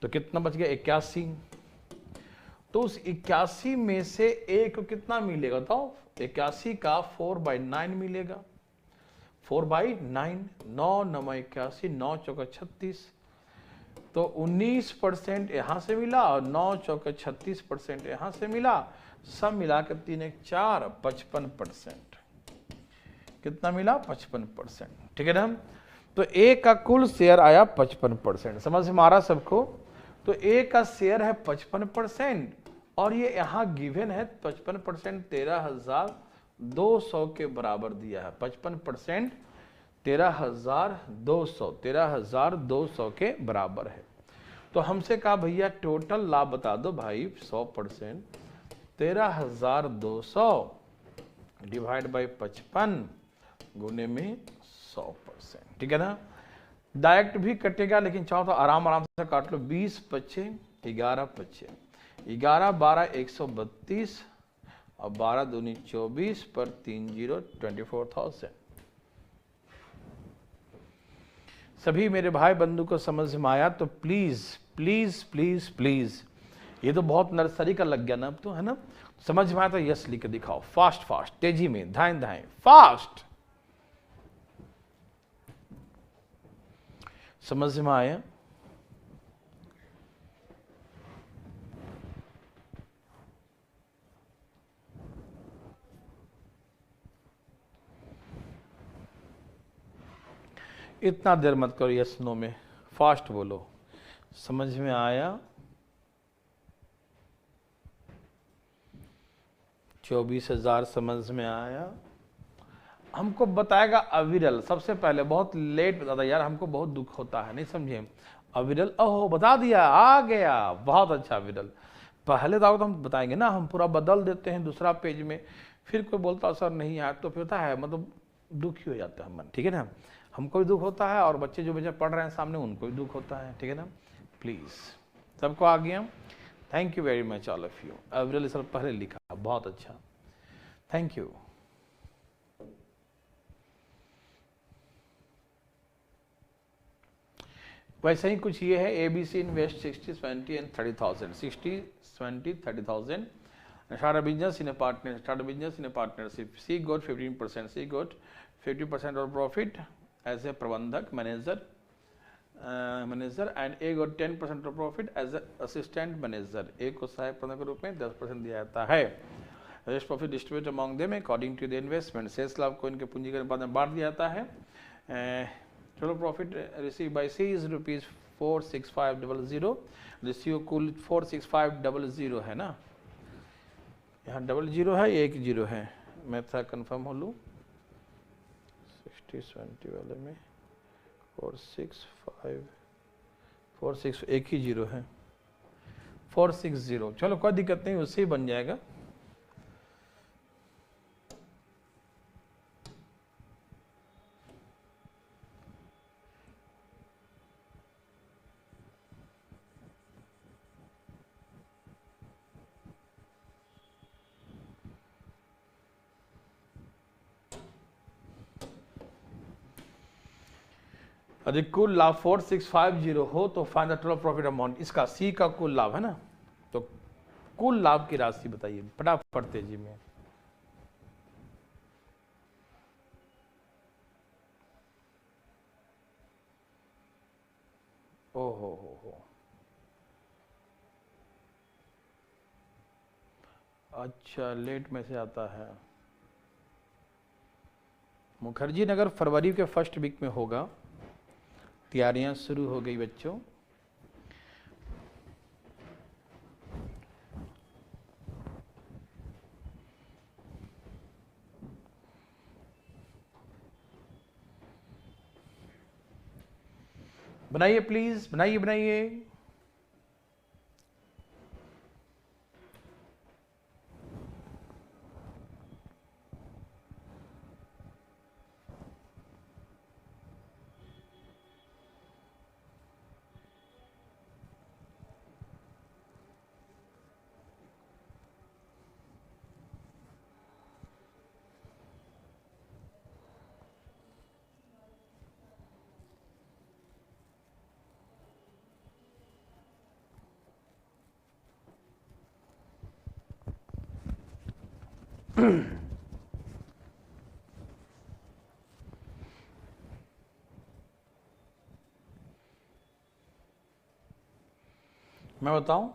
तो कितना बच गया 81। तो उस 81 में से ए को कितना मिलेगा, तो 81 का 4/9 मिलेगा, 4/9, 9 9 81, 9 चौका 36, तो 19% यहां से मिला और 9 चौके 36% यहां से मिला, सब मिलाकर 3 1 4 55%, कितना मिला 55%, ठीक है ना। तो ए का कुल शेयर आया 55%, समझ में आ रहा सबको। तो ए का शेयर है 55% और ये यहाँ गिवन है 55% 13,200 के बराबर दिया है। 55% 13,200 के बराबर है। तो हमसे कहा भैया टोटल लाभ बता दो भाई। 100% 13,200 डिवाइड बाई 55 गुने में 100%। ठीक है ना। डायरेक्ट भी कटेगा, लेकिन चाहो तो आराम आराम से काट लो। 20 पच्चे 11 पच्चे 11 12 132 और 12 दूनी 24 पर 3 0 24,000। सभी मेरे भाई बंधु को समझ में आया तो प्लीज प्लीज प्लीज प्लीज, ये तो बहुत नर्सरी का लग गया ना अब तो, है ना। समझ में आया तो यस लिख के दिखाओ। फास्ट फास्ट, तेजी में, धाएं धाएं, फास्ट। समझ में आया। इतना देर मत करो यस नो में, फास्ट बोलो। समझ में आया। 24,000 समझ में आया। हमको बताएगा अविरल। सबसे पहले बहुत लेट बता था यार, हमको बहुत दुख होता है, नहीं समझे। अविरल, ओहो बता दिया, आ गया, बहुत अच्छा अविरल। पहले तो हम बताएंगे ना, हम पूरा बदल देते हैं दूसरा पेज में, फिर कोई बोलता सर नहीं आया तो फिर होता है, मतलब दुखी हो जाता है मन। ठीक है ना, हमको भी दुख होता है और बच्चे जो बच्चे पढ़ रहे हैं सामने उनको भी दुख होता है। ठीक है ना। प्लीज सबको आ गया। Thank you very much all of you. अविरल सर पहले लिखा, बहुत अच्छा, थैंक यू। वैसे ही कुछ ये है। ABC invest 60 20 and 30,000, 60 20 30,000। Start a business in a partnership. C got 15%. C got 50% of profit as a प्रबंधक manager and A got 10% of profit as a assistant manager। A को सहायक प्रबंधक के रूप में 10% दिया जाता है। Rest profit distributed among them according to the investment। शेष लाभ को इनके पूंजीगत अनुपात में बांट दिया जाता है। Total profit received by C is rupees 46500। Ratio कुल 46500 है ना, यहाँ 00 है, एक 0 है, मैं था कंफर्म हो लूँ। 60-20 वाले में 465 एक ही 0 है, 460। चलो कोई दिक्कत नहीं, उससे ही बन जाएगा। यदि कुल लाभ 4650 हो तो find the total profit amount. इसका सी का कुल लाभ है ना, तो कुल लाभ की राशि बताइए फटाफट तेजी में। ओहो हो, अच्छा लेट में से आता है। मुखर्जी नगर फरवरी के फर्स्ट वीक में होगा। तैयारियां शुरू हो गई बच्चों। बनाइए प्लीज, बनाइए बनाइए। मैं बताऊं,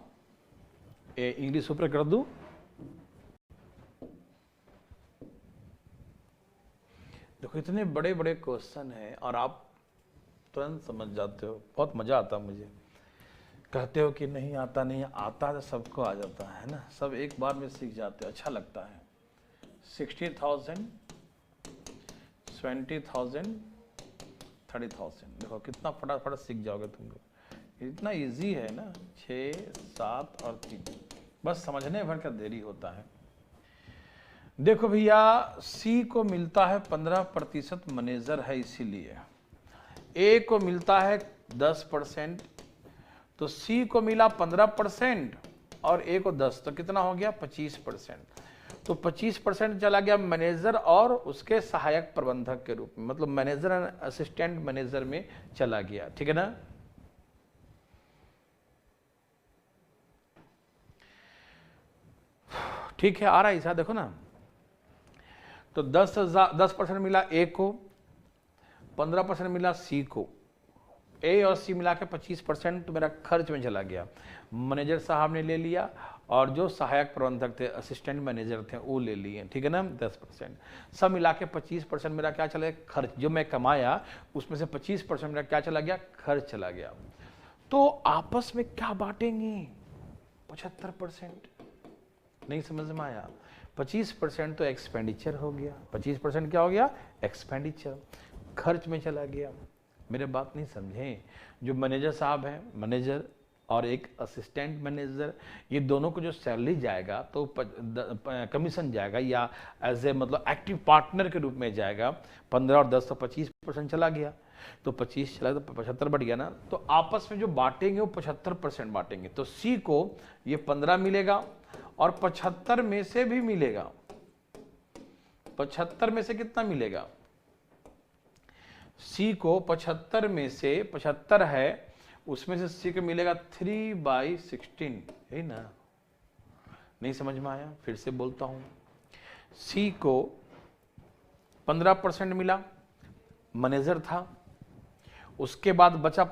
इंग्लिश ऊपर कर दूं। देखो इतने बड़े बड़े क्वेश्चन हैं और आप तुरंत समझ जाते हो, बहुत मजा आता है मुझे। कहते हो कि नहीं आता, नहीं आता तो सबको आ जाता है ना, सब एक बार में सीख जाते हो, अच्छा लगता है। 60,000, 20,000, 30,000, देखो कितना फटाफट सीख जाओगे तुमको, इतना इजी है ना। 6, 7 और 3, बस समझने भर का देरी होता है। देखो भैया, सी को मिलता है 15% मैनेजर है, इसीलिए ए को मिलता है 10%, तो सी को मिला 15% और ए को 10, तो कितना हो गया 25%। तो 25% चला गया मैनेजर और उसके सहायक प्रबंधक के रूप में, मतलब मैनेजर एंड असिस्टेंट मैनेजर में चला गया, ठीक है ना। ठीक है, आ रहा है ऐसा, देखो ना। तो 10% मिला ए को, 15% मिला सी को, ए और सी मिला के 25% तो मेरा खर्च में चला गया, मैनेजर साहब ने ले लिया और जो सहायक प्रबंधक थे, असिस्टेंट मैनेजर थे, वो ले लिए, ठीक है ना। 10% सब मिला के 25% मेरा क्या चला गया, खर्च। जो मैं कमाया उसमें से 25% मेरा क्या चला गया, खर्च चला गया। तो आपस में क्या बांटेंगे, 75%। नहीं समझ में आया, 25% तो एक्सपेंडिचर हो गया, 25% क्या हो गया, एक्सपेंडिचर, खर्च में चला गया। मेरे बात नहीं समझे। जो मैनेजर साहब हैं, मैनेजर और एक असिस्टेंट मैनेजर, ये दोनों को जो सैलरी जाएगा तो कमीशन जाएगा, या एज ए मतलब एक्टिव पार्टनर के रूप में जाएगा। 15 और 10 तो 25% चला गया, तो 25 चला तो 75 बढ़ गया ना। तो आपस में जो बांटेंगे वो 75% बांटेंगे। तो सी को ये 15 मिलेगा और 75 में से भी मिलेगा, 75 में से कितना मिलेगा, सी को 75 में से 75 है, उसमें से सी को मिलेगा 3/16, है ना। नहीं समझ में आया, फिर से बोलता हूं। सी को 15% मिला, मैनेजर था, उसके बाद बचा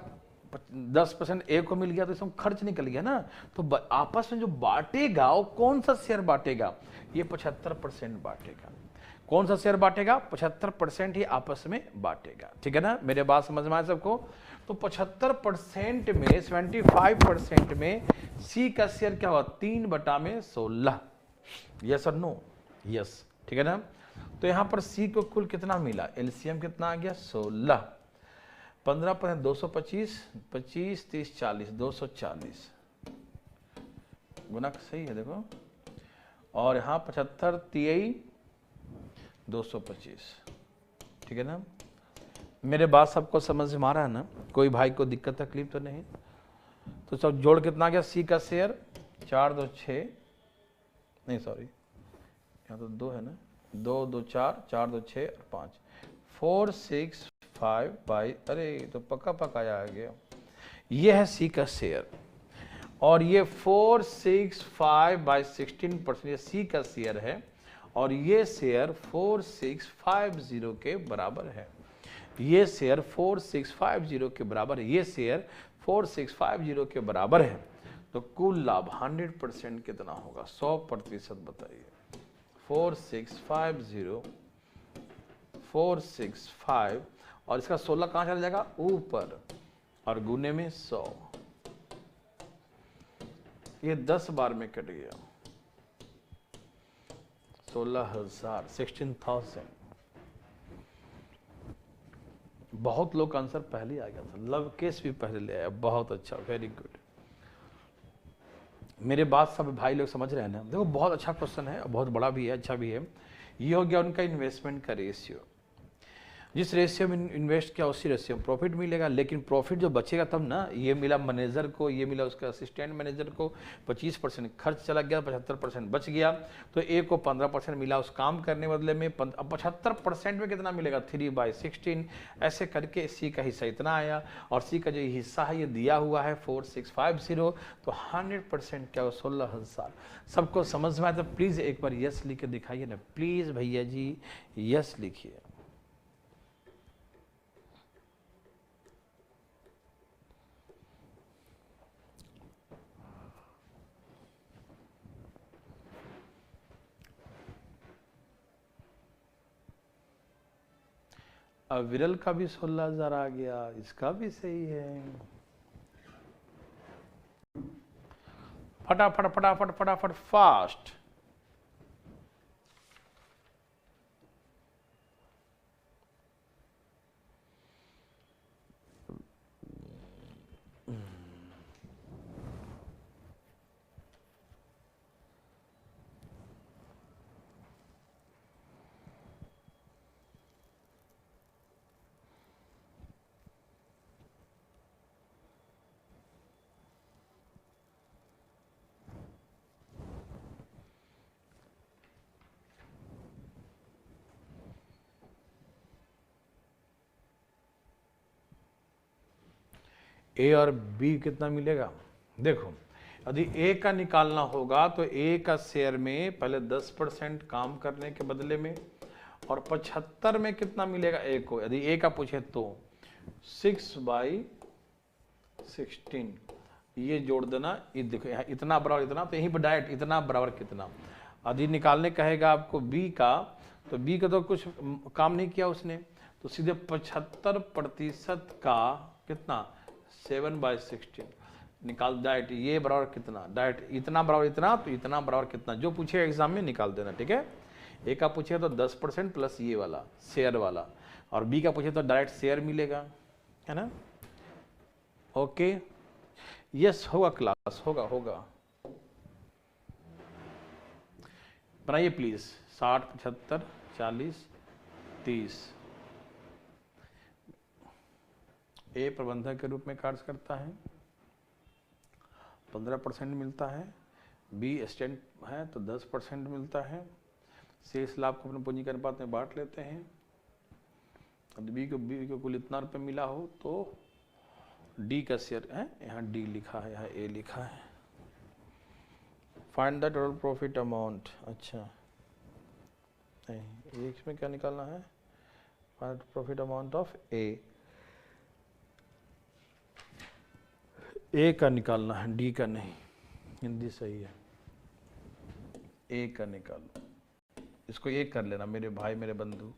10% ए को मिल गया, तो इसमें खर्च निकल गया ना। तो आपस में जो बांटेगा वो कौन सा शेयर बांटेगा, ये 75% बांटेगा। कौन सा शेयर बांटेगा, 75% ही आपस में बांटेगा, ठीक है ना। मेरे बात समझ में आया सबको। तो 75% में 75% में सी का शेयर क्या हुआ, 3/16। यस और नो, यस, ठीक है ना। तो यहां पर सी को कुल कितना मिला, एलसीएम कितना आ गया, 16। 15% 225, 25, 30, 40, 240 गुना सही है, देखो। और यहाँ 75 3 225, ठीक है ना। मेरे बात सबको समझ में आ रहा है ना, कोई भाई को दिक्कत तकलीफ तो नहीं। तो सब जोड़ कितना आ गया, सी का शेयर 4 2 6, नहीं सॉरी, यहाँ तो 2 है ना, 2 2 4, 4 2 6 और 5, 4 6 5 बाई, अरे तो पक्का पक्का आ गया। ये है सी का शेयर और ये 465/16% ये सी का शेयर है और ये शेयर 4650 के बराबर है। ये शेयर 4650 के बराबर है, ये शेयर 4650 के बराबर है। तो कुल लाभ 100% कितना होगा, 100% बताइए। 4650, 465 और इसका 16 कहां चला जाएगा, ऊपर, और गुने में 100, ये 10 बार में कट गया, 16,000, 16,000। बहुत लोग का आंसर पहले ही आ गया था, लव केस भी पहले ले आया, बहुत अच्छा, वेरी गुड। मेरे बात सब भाई लोग समझ रहे हैं ना। देखो बहुत अच्छा क्वेश्चन है, बहुत बड़ा भी है, अच्छा भी है। ये हो गया उनका इन्वेस्टमेंट का रेशियो। जिस रेशियो में इन्वेस्ट किया उसी रेशियो में प्रॉफिट मिलेगा, लेकिन प्रॉफिट जो बचेगा तब ना, ये मिला मैनेजर को, ये मिला उसका असिस्टेंट मैनेजर को, 25% खर्च चला गया, 75% बच गया। तो ए को 15% मिला उस काम करने बदले में, 75% में कितना मिलेगा, 3/16। ऐसे करके सी का हिस्सा इतना आया और सी का जो हिस्सा है ये दिया हुआ है 4650। तो 100% क्या हो, 16,000। सबको समझ में आया तो प्लीज़ एक बार यस लिख के दिखाइए ना, प्लीज़ भैया जी यस लिखिए। अब विरल का भी 16,000 आ गया, इसका भी सही है। फटाफट फटाफट फटाफट फास्ट। ए और बी कितना मिलेगा? देखो, यदि ए का निकालना होगा तो ए का शेयर में पहले 10% काम करने के बदले में, और 75 में कितना मिलेगा ए को, यदि ए का पूछे तो 6/16 ये जोड़ देना। ये देखो यहाँ इतना बराबर इतना, तो यहीं पर डायरेक्ट इतना बराबर कितना। यदि निकालने कहेगा आपको बी का, तो बी का तो कुछ काम नहीं किया उसने, तो सीधे 75% का कितना 7/16 निकाल डायरेक्ट। ये बराबर कितना, डायरेक्ट इतना बराबर इतना, तो इतना बराबर कितना, जो पूछे एग्जाम में निकाल देना। ठीक है, ए का पूछे तो 10% प्लस ये वाला शेयर वाला, और बी का पूछे तो डायरेक्ट शेयर मिलेगा, है ना। ओके, यस होगा क्लास, होगा होगा। बनाइए प्लीज। 60, 75, 40, 30। ए प्रबंधक के रूप में कार्य करता है, 15% मिलता है। बी असिस्टेंट है तो 10% मिलता है। शेष लाभ को अपने पूंजी के अनुपात में बांट लेते हैं। बी को कुल इतना रुपये मिला हो तो डी का शेयर है, यहाँ डी लिखा है, यहाँ ए लिखा है। Find the total profit amount. अच्छा नहीं, इसमें क्या निकालना है? Find profit amount of A का निकालना है, डी का नहीं। हिंदी सही है, ए का निकालो। इसको ए कर लेना मेरे भाई, मेरे बंधु,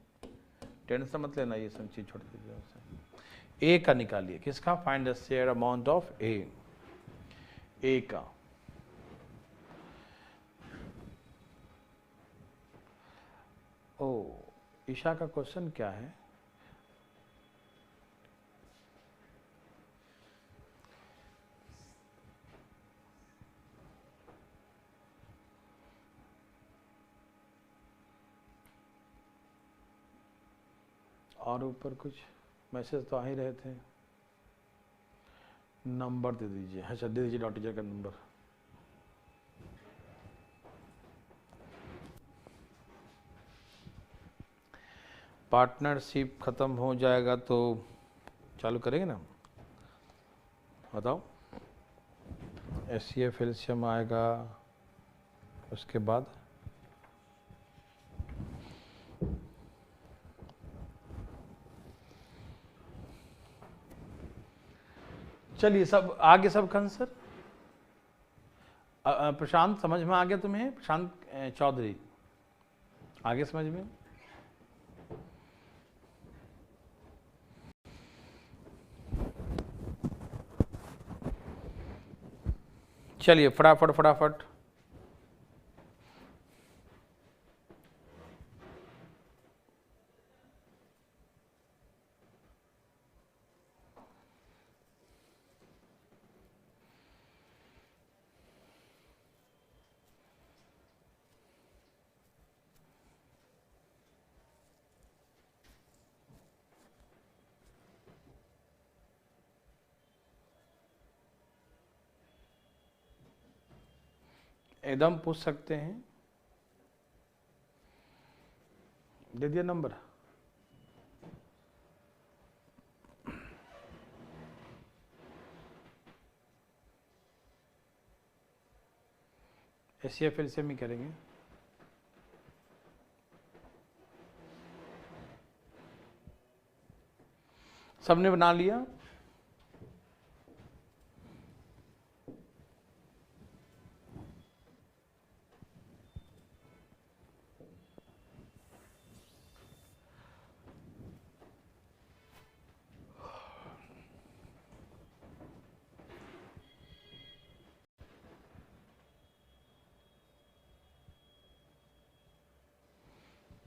टेंशन मत लेना, ये सब चीज छोड़ दीजिए। ए का निकालिए, किसका? Find the share amount of A का। ओ, ईशा का क्वेश्चन क्या है? और ऊपर कुछ मैसेज तो आ ही रहे थे। नंबर दे दीजिए। अच्छा दे दीजिए डॉट टीचर का नंबर। पार्टनरशिप खत्म हो जाएगा तो चालू करेंगे ना, बताओ। SCF एल्शियम आएगा, उसके बाद चलिए सब आगे, सब कंसर। प्रशांत समझ में आ गया तुम्हें? प्रशांत चौधरी आगे समझ में? चलिए फटाफट फटाफट। एकदम पूछ सकते हैं। दे दिया नंबर। SCF एल्शियम ही करेंगे। सबने बना लिया?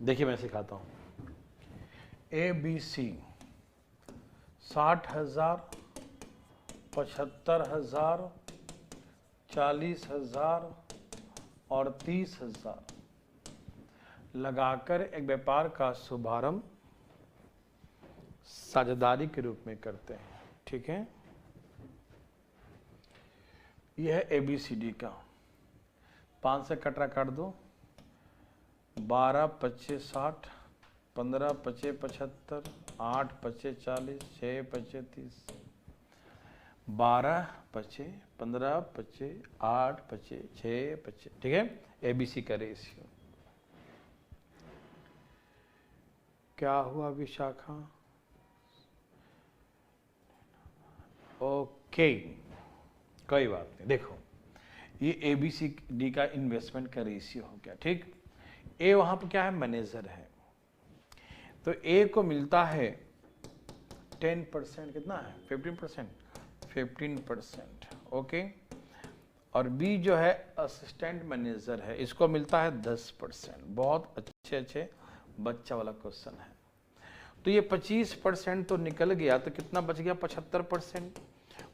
देखिए मैं सिखाता हूँ। ABC 60,000, 75,000, 40,000 और 30,000 लगाकर एक व्यापार का शुभारंभ साझेदारी के रूप में करते हैं। ठीक है, यह है ABCD का। 5 से कटरा काट दो। 12 25 60, 15 25 75, 8 25 40, 6 25 30, 12 25 15 25 8 25 6 25। ठीक है, ABC का रेशियो। क्या हुआ विशाखा? ओके, कोई बात नहीं। देखो ये ABCD का इन्वेस्टमेंट का रेशियो हो गया। ठीक, ए वहां पर क्या है, मैनेजर है, तो ए को मिलता है 10%, कितना है 15%, ओके। और बी जो है असिस्टेंट मैनेजर है, इसको मिलता है 10%। बहुत अच्छे बच्चा वाला क्वेश्चन है। तो ये 25% तो निकल गया, तो कितना बच गया 75%।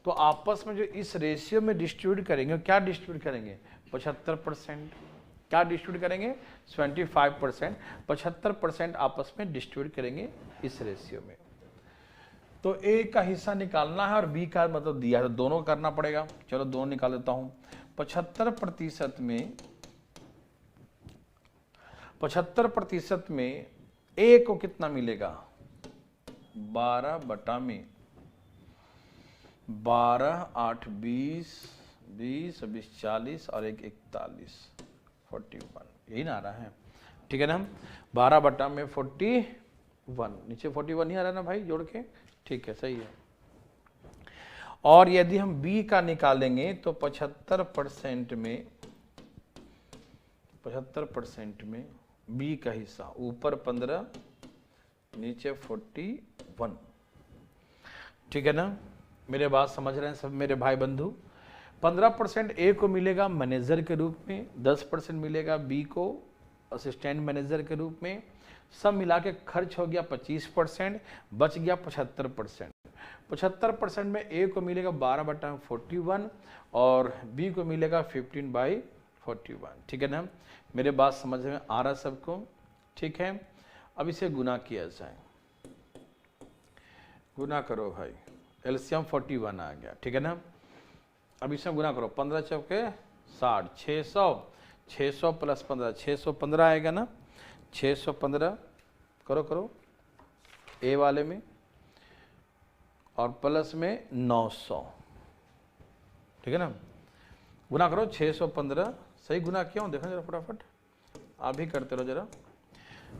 तो आपस में जो इस रेशियो में डिस्ट्रीब्यूट करेंगे, क्या डिस्ट्रीब्यूट करेंगे 75%। क्या डिस्ट्रीब्यूट करेंगे 25%, 75% आपस में डिस्ट्रीब्यूट करेंगे इस रेशियो में। तो ए का हिस्सा निकालना है और बी का मतलब दिया है, तो दोनों करना पड़ेगा। चलो दोनों निकाल देता हूं। 75% में ए को कितना मिलेगा 12 8 20, 20 20 40 और 1 41, 41, यही ना आ रहा है। ठीक है ना, 12/41, नीचे 41 नहीं आ रहा ना भाई जोड़ के। ठीक है, सही है। और यदि हम बी का निकालेंगे तो 75% में बी का हिस्सा ऊपर 15 नीचे 41। ठीक है ना, मेरे बात समझ रहे हैं सब मेरे भाई बंधु। 15% ए को मिलेगा मैनेजर के रूप में, 10% मिलेगा बी को असिस्टेंट मैनेजर के रूप में। सब मिला के खर्च हो गया 25%, बच गया 75%। 75% में ए को मिलेगा 12/41 और बी को मिलेगा 15/41। ठीक है ना, मेरे बात समझ में आ रहा सबको? ठीक है, अब इसे गुना किया जाए। गुना करो भाई, एलसीएम 41 आ गया। ठीक है ना, अब इसमें गुना करो। 15 चौके 60, 600 प्लस 15 615 आएगा ना। 615 करो ए वाले में, और प्लस में 900। ठीक है ना, गुना करो 615। सही गुना किया हूँ, देखो जरा फटाफट, आप भी करते रहो जरा।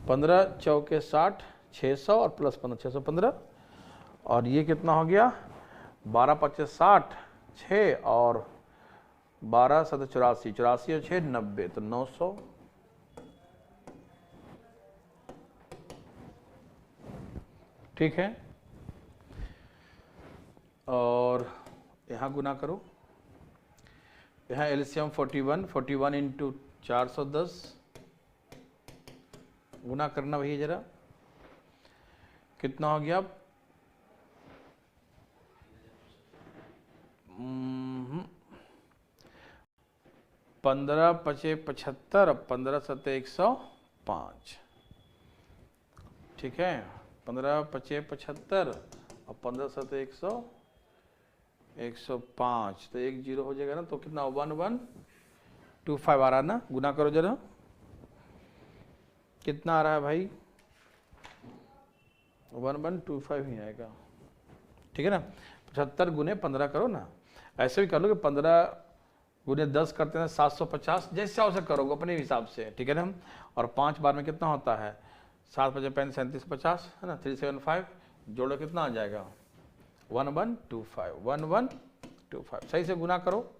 15 चौके 60, 600 और प्लस 15 615, और ये कितना हो गया 12 25 60, 6 और 12 7 84, 84 और 6 90, तो 900। ठीक है, और यहाँ गुना करो। यहाँ एलसीएम 41 इंटू 410 गुना करना भैया जरा, कितना हो गया 15 5 75, 15 7 105। ठीक है, 15 5 75 और 15 7 105, तो 1 0 हो जाएगा ना। तो कितना 1125 आ रहा है ना। गुना करो जरा, कितना आ रहा है भाई 1125 ही आएगा। ठीक है ना, 75 गुने 15 करो ना, ऐसे भी कर लो कि 15 गुने 10 करते हैं 750, जैसे उसे करोगे अपने हिसाब से। ठीक है ना, और 5 बार में कितना होता है 7 5 35 50 है ना। 375 जोड़ो, कितना आ जाएगा 1125। सही से गुना करो,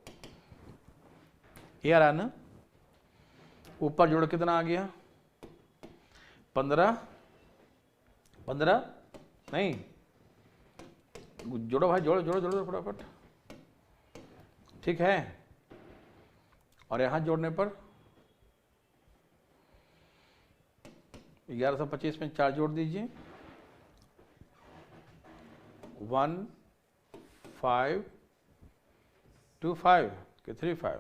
ये आ रहा है ना। ऊपर जोड़ो, कितना आ गया 15 नहीं, जोड़ो भाई, जोड़ो फटाफट। ठीक है, और यहां जोड़ने पर 1125 में 4 जोड़ दीजिए, 1525 कि 35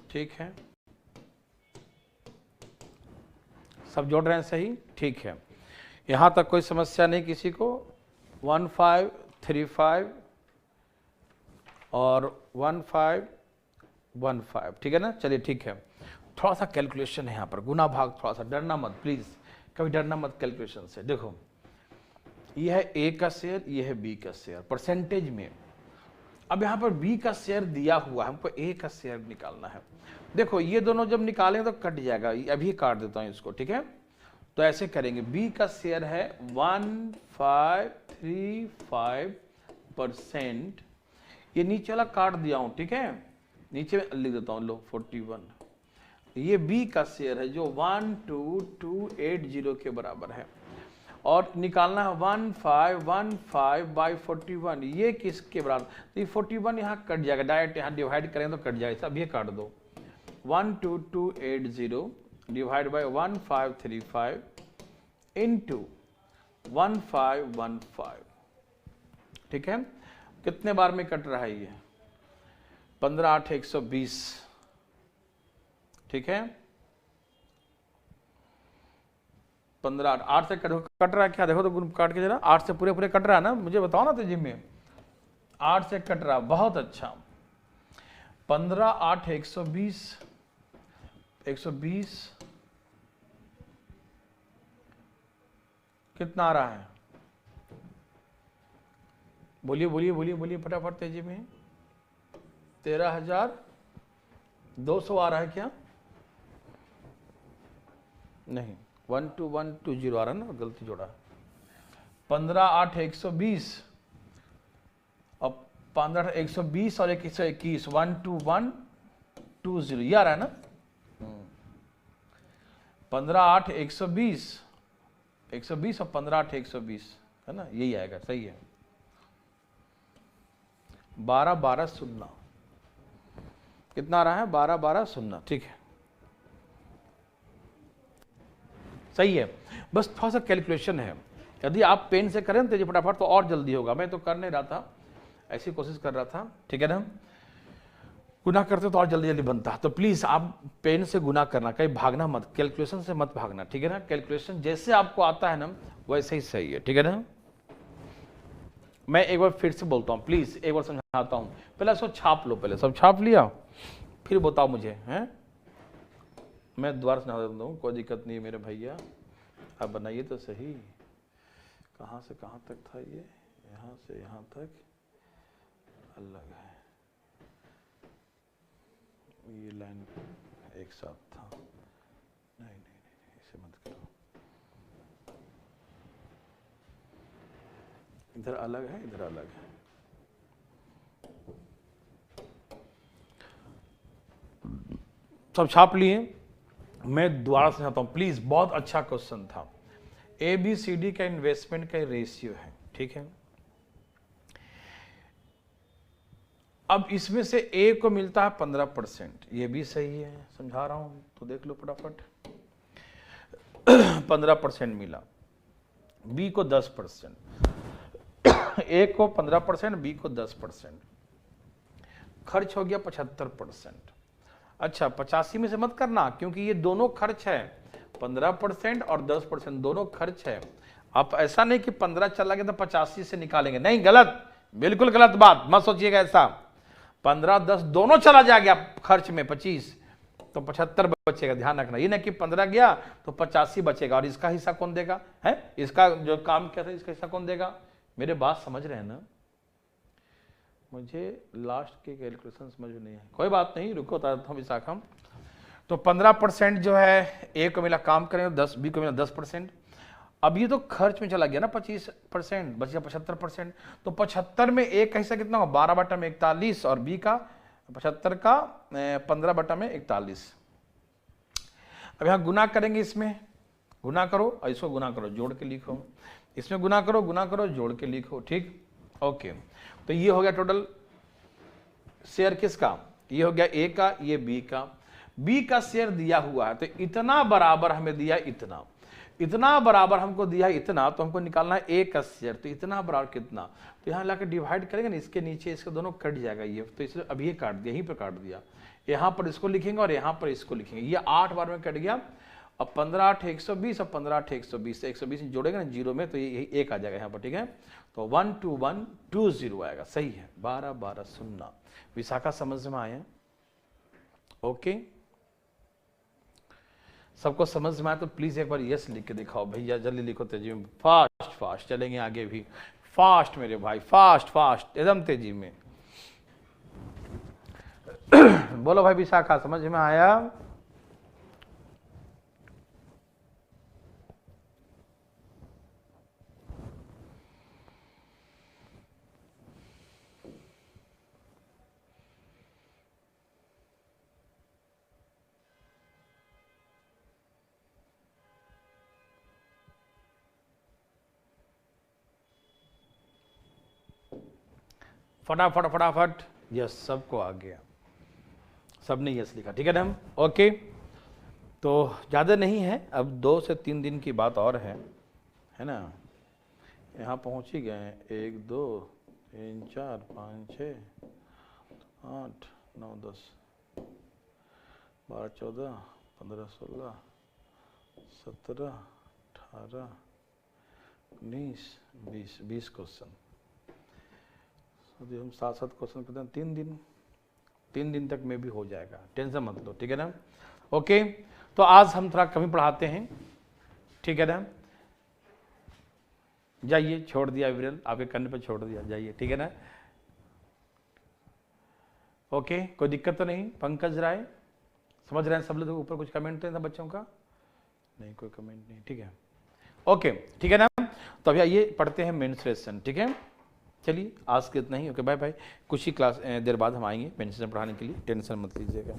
ठीक है, सब जोड़ रहे हैं सही, ठीक है, यहां तक कोई समस्या नहीं किसी को। 1535 और 1515 ठीक है ना। चलिए ठीक है, थोड़ा सा कैलकुलेशन है यहाँ पर, गुना भाग, थोड़ा सा डरना मत प्लीज, कभी डरना मत कैलकुलेशन से। देखो ये है ए का शेयर, ये है बी का शेयर परसेंटेज में। अब यहाँ पर बी का शेयर दिया हुआ है, हमको ए का शेयर निकालना है। देखो ये दोनों जब निकालें तो कट जाएगा, अभी काट देता हूँ इसको, ठीक है। तो ऐसे करेंगे, बी का शेयर है 1535%, ये नीचे वाला काट दिया हूँ, ठीक है, नीचे में लिख देता हूँ, लो 41। ये बी का शेयर है जो 12280 के बराबर है, और निकालना है 1515/41, ये किसके बराबर, तो ये 41 यहाँ कट जाएगा, डायरेक्ट यहाँ डिवाइड करेंगे तो कट जाएगा, अब ये काट दो। 12280 डिवाइड बाई 1535 इंटू 1515, ठीक है। कितने बार में कट रहा है ये, 15 8 120, ठीक है, 15 8 से कट रहा है क्या, देखो तो काट के जरा, 8 से पूरे पूरे कट रहा है ना, मुझे बताओ ना तेजी में, 8 से कट रहा, बहुत अच्छा। 15 8 120 कितना आ रहा है, बोलिए बोलिए बोलिए बोलिए फटाफट तेजी में। 13,200 आ रहा है क्या, नहीं 12120 आ रहा है ना, गलती जोड़ा। 15 8 120 और 15 120 और 121 12120, ये आ रहा है ना। 15 8 120 और 15 8 120 है ना, यही आएगा, सही है। 12 12 0 कितना आ रहा है, 12 12 0, ठीक है, सही है। बस थोड़ा सा कैलकुलेशन है, यदि आप पेन से करें तो फटाफट तो और जल्दी होगा, मैं तो कर नहीं रहा था, ऐसी कोशिश कर रहा था, ठीक है ना। गुना करते तो और जल्दी जल्दी बनता, तो प्लीज आप पेन से गुना करना, कहीं भागना मत, कैलकुलेशन से मत भागना, ठीक है ना। कैलकुलेशन जैसे आपको आता है ना वैसे ही सही है, ठीक है ना। मैं एक बार फिर से बोलता हूँ, प्लीज एक बार समझाता हूँ, पहले सब छाप लो, पहले सब छाप लिया, फिर बताओ मुझे, हैं। मैं दोबारा सुना देता हूँ, कोई दिक्कत नहीं है मेरे भैया, आप बनाइए तो सही। कहाँ से कहाँ तक था ये, यहाँ से यहाँ तक अलग है, ये लाइन एक साथ था, नहीं नहीं नहीं इसे मत करो, इधर अलग है इधर अलग है। सब छाप लिए, मैं दोबारा से चाहता हूं प्लीज, बहुत अच्छा क्वेश्चन था। ABCD का इन्वेस्टमेंट का रेशियो है, ठीक है। अब इसमें से A को मिलता है 15%, ये भी सही है, समझा रहा हूं तो देख लो फटाफट। 15% मिला, B को 10%, A को 15%, B को 10%, खर्च हो गया 75%। अच्छा 85 में से मत करना, क्योंकि ये दोनों खर्च है, 15% और 10% दोनों खर्च है। आप ऐसा नहीं कि 15 चला गया तो 85 से निकालेंगे, नहीं, गलत, बिल्कुल गलत बात, मत सोचिएगा ऐसा। 15 10 दोनों चला जाएगा खर्च में, 25 तो 75 बचेगा, ध्यान रखना। ये नहीं कि 15 गया तो 85 बचेगा, और इसका हिस्सा कौन देगा, है इसका जो काम किया था इसका हिस्सा कौन देगा। मेरे बात समझ रहे हैं ना, मुझे लास्ट के कैलकुलेशन समझ में नहीं है, कोई बात नहीं, रुको बता देता हूँ विशाखा। तो 15% जो है A को मिला, काम करें, 10 B को मिला 10%। अब ये तो खर्च में चला गया ना 25%, बच गया 75%। तो 75 में A का हिस्सा कितना होगा, 12/41, और B का 75 का 15/41। अब यहाँ गुना करेंगे, इसमें गुना करो और इसको गुना करो, जोड़ के लिखो, इसमें गुना करो जोड़ के लिखो, ठीक, ओके। तो ये हो गया टोटल शेयर किसका, ये हो गया A का, ये B का। बी का शेयर दिया हुआ है, तो इतना बराबर हमें दिया इतना, इतना बराबर हमको दिया इतना, तो हमको निकालना है ए का शेयर, तो इतना बराबर कितना, तो यहाँ लाकर डिवाइड करेंगे ना, इसके नीचे इसके दोनों कट जाएगा ये, तो इसलिए अभी ये काट दिया, यहीं पर काट दिया, यहाँ पर इसको लिखेंगे और यहाँ पर इसको लिखेंगे, ये 8 बार में कट गया। अब 15 8 120, अब 15 8 120 से 120 जोड़ेगा ना जीरो में, तो ये एक आ जाएगा यहाँ पर, ठीक है, तो 12120 आएगा, सही है, 12 12 0। विशाखा समझ में आया? ओके, सबको समझ में आया तो प्लीज एक बार यस लिख के दिखाओ भैया, जल्दी लिखो तेजी में, फास्ट फास्ट चलेंगे आगे भी, फास्ट मेरे भाई, फास्ट फास्ट एकदम तेजी में। बोलो भाई विशाखा समझ में आया? फटाफट फटाफट, यस सबको आ गया, सबने यस लिखा, ठीक है ना हम? ओके, तो ज़्यादा नहीं है, अब 2 से 3 दिन की बात और है ना? यहाँ पहुँच ही गए, 1 2 3 4 5 6 8 9 10 12 14 15 16 17 18 19 20 क्वेश्चन, हम 7 क्वेश्चन करते हैं, 3 दिन तक में भी हो जाएगा, टेंशन मत लो, ठीक है ना? ओके, तो आज हम थोड़ा कमी पढ़ाते हैं, ठीक है ना? जाइए, छोड़ दिया विरल, आपके करने पर छोड़ दिया, जाइए, ठीक है ना? ओके, कोई दिक्कत तो नहीं? पंकज राय समझ रहे हैं सब लोग? ऊपर कुछ कमेंट थे बच्चों का? नहीं, कोई कमेंट नहीं, ठीक है, ओके, ठीक है ना? तो अभी आइए पढ़ते हैं मेंस्ट्रुएशन, ठीक है? चलिए आज के इतना ही, ओके बाय बाय। कुछ ही क्लास देर बाद हम आएंगे मेंस्ट्रुएशन पढ़ाने के लिए, टेंशन मत लीजिएगा।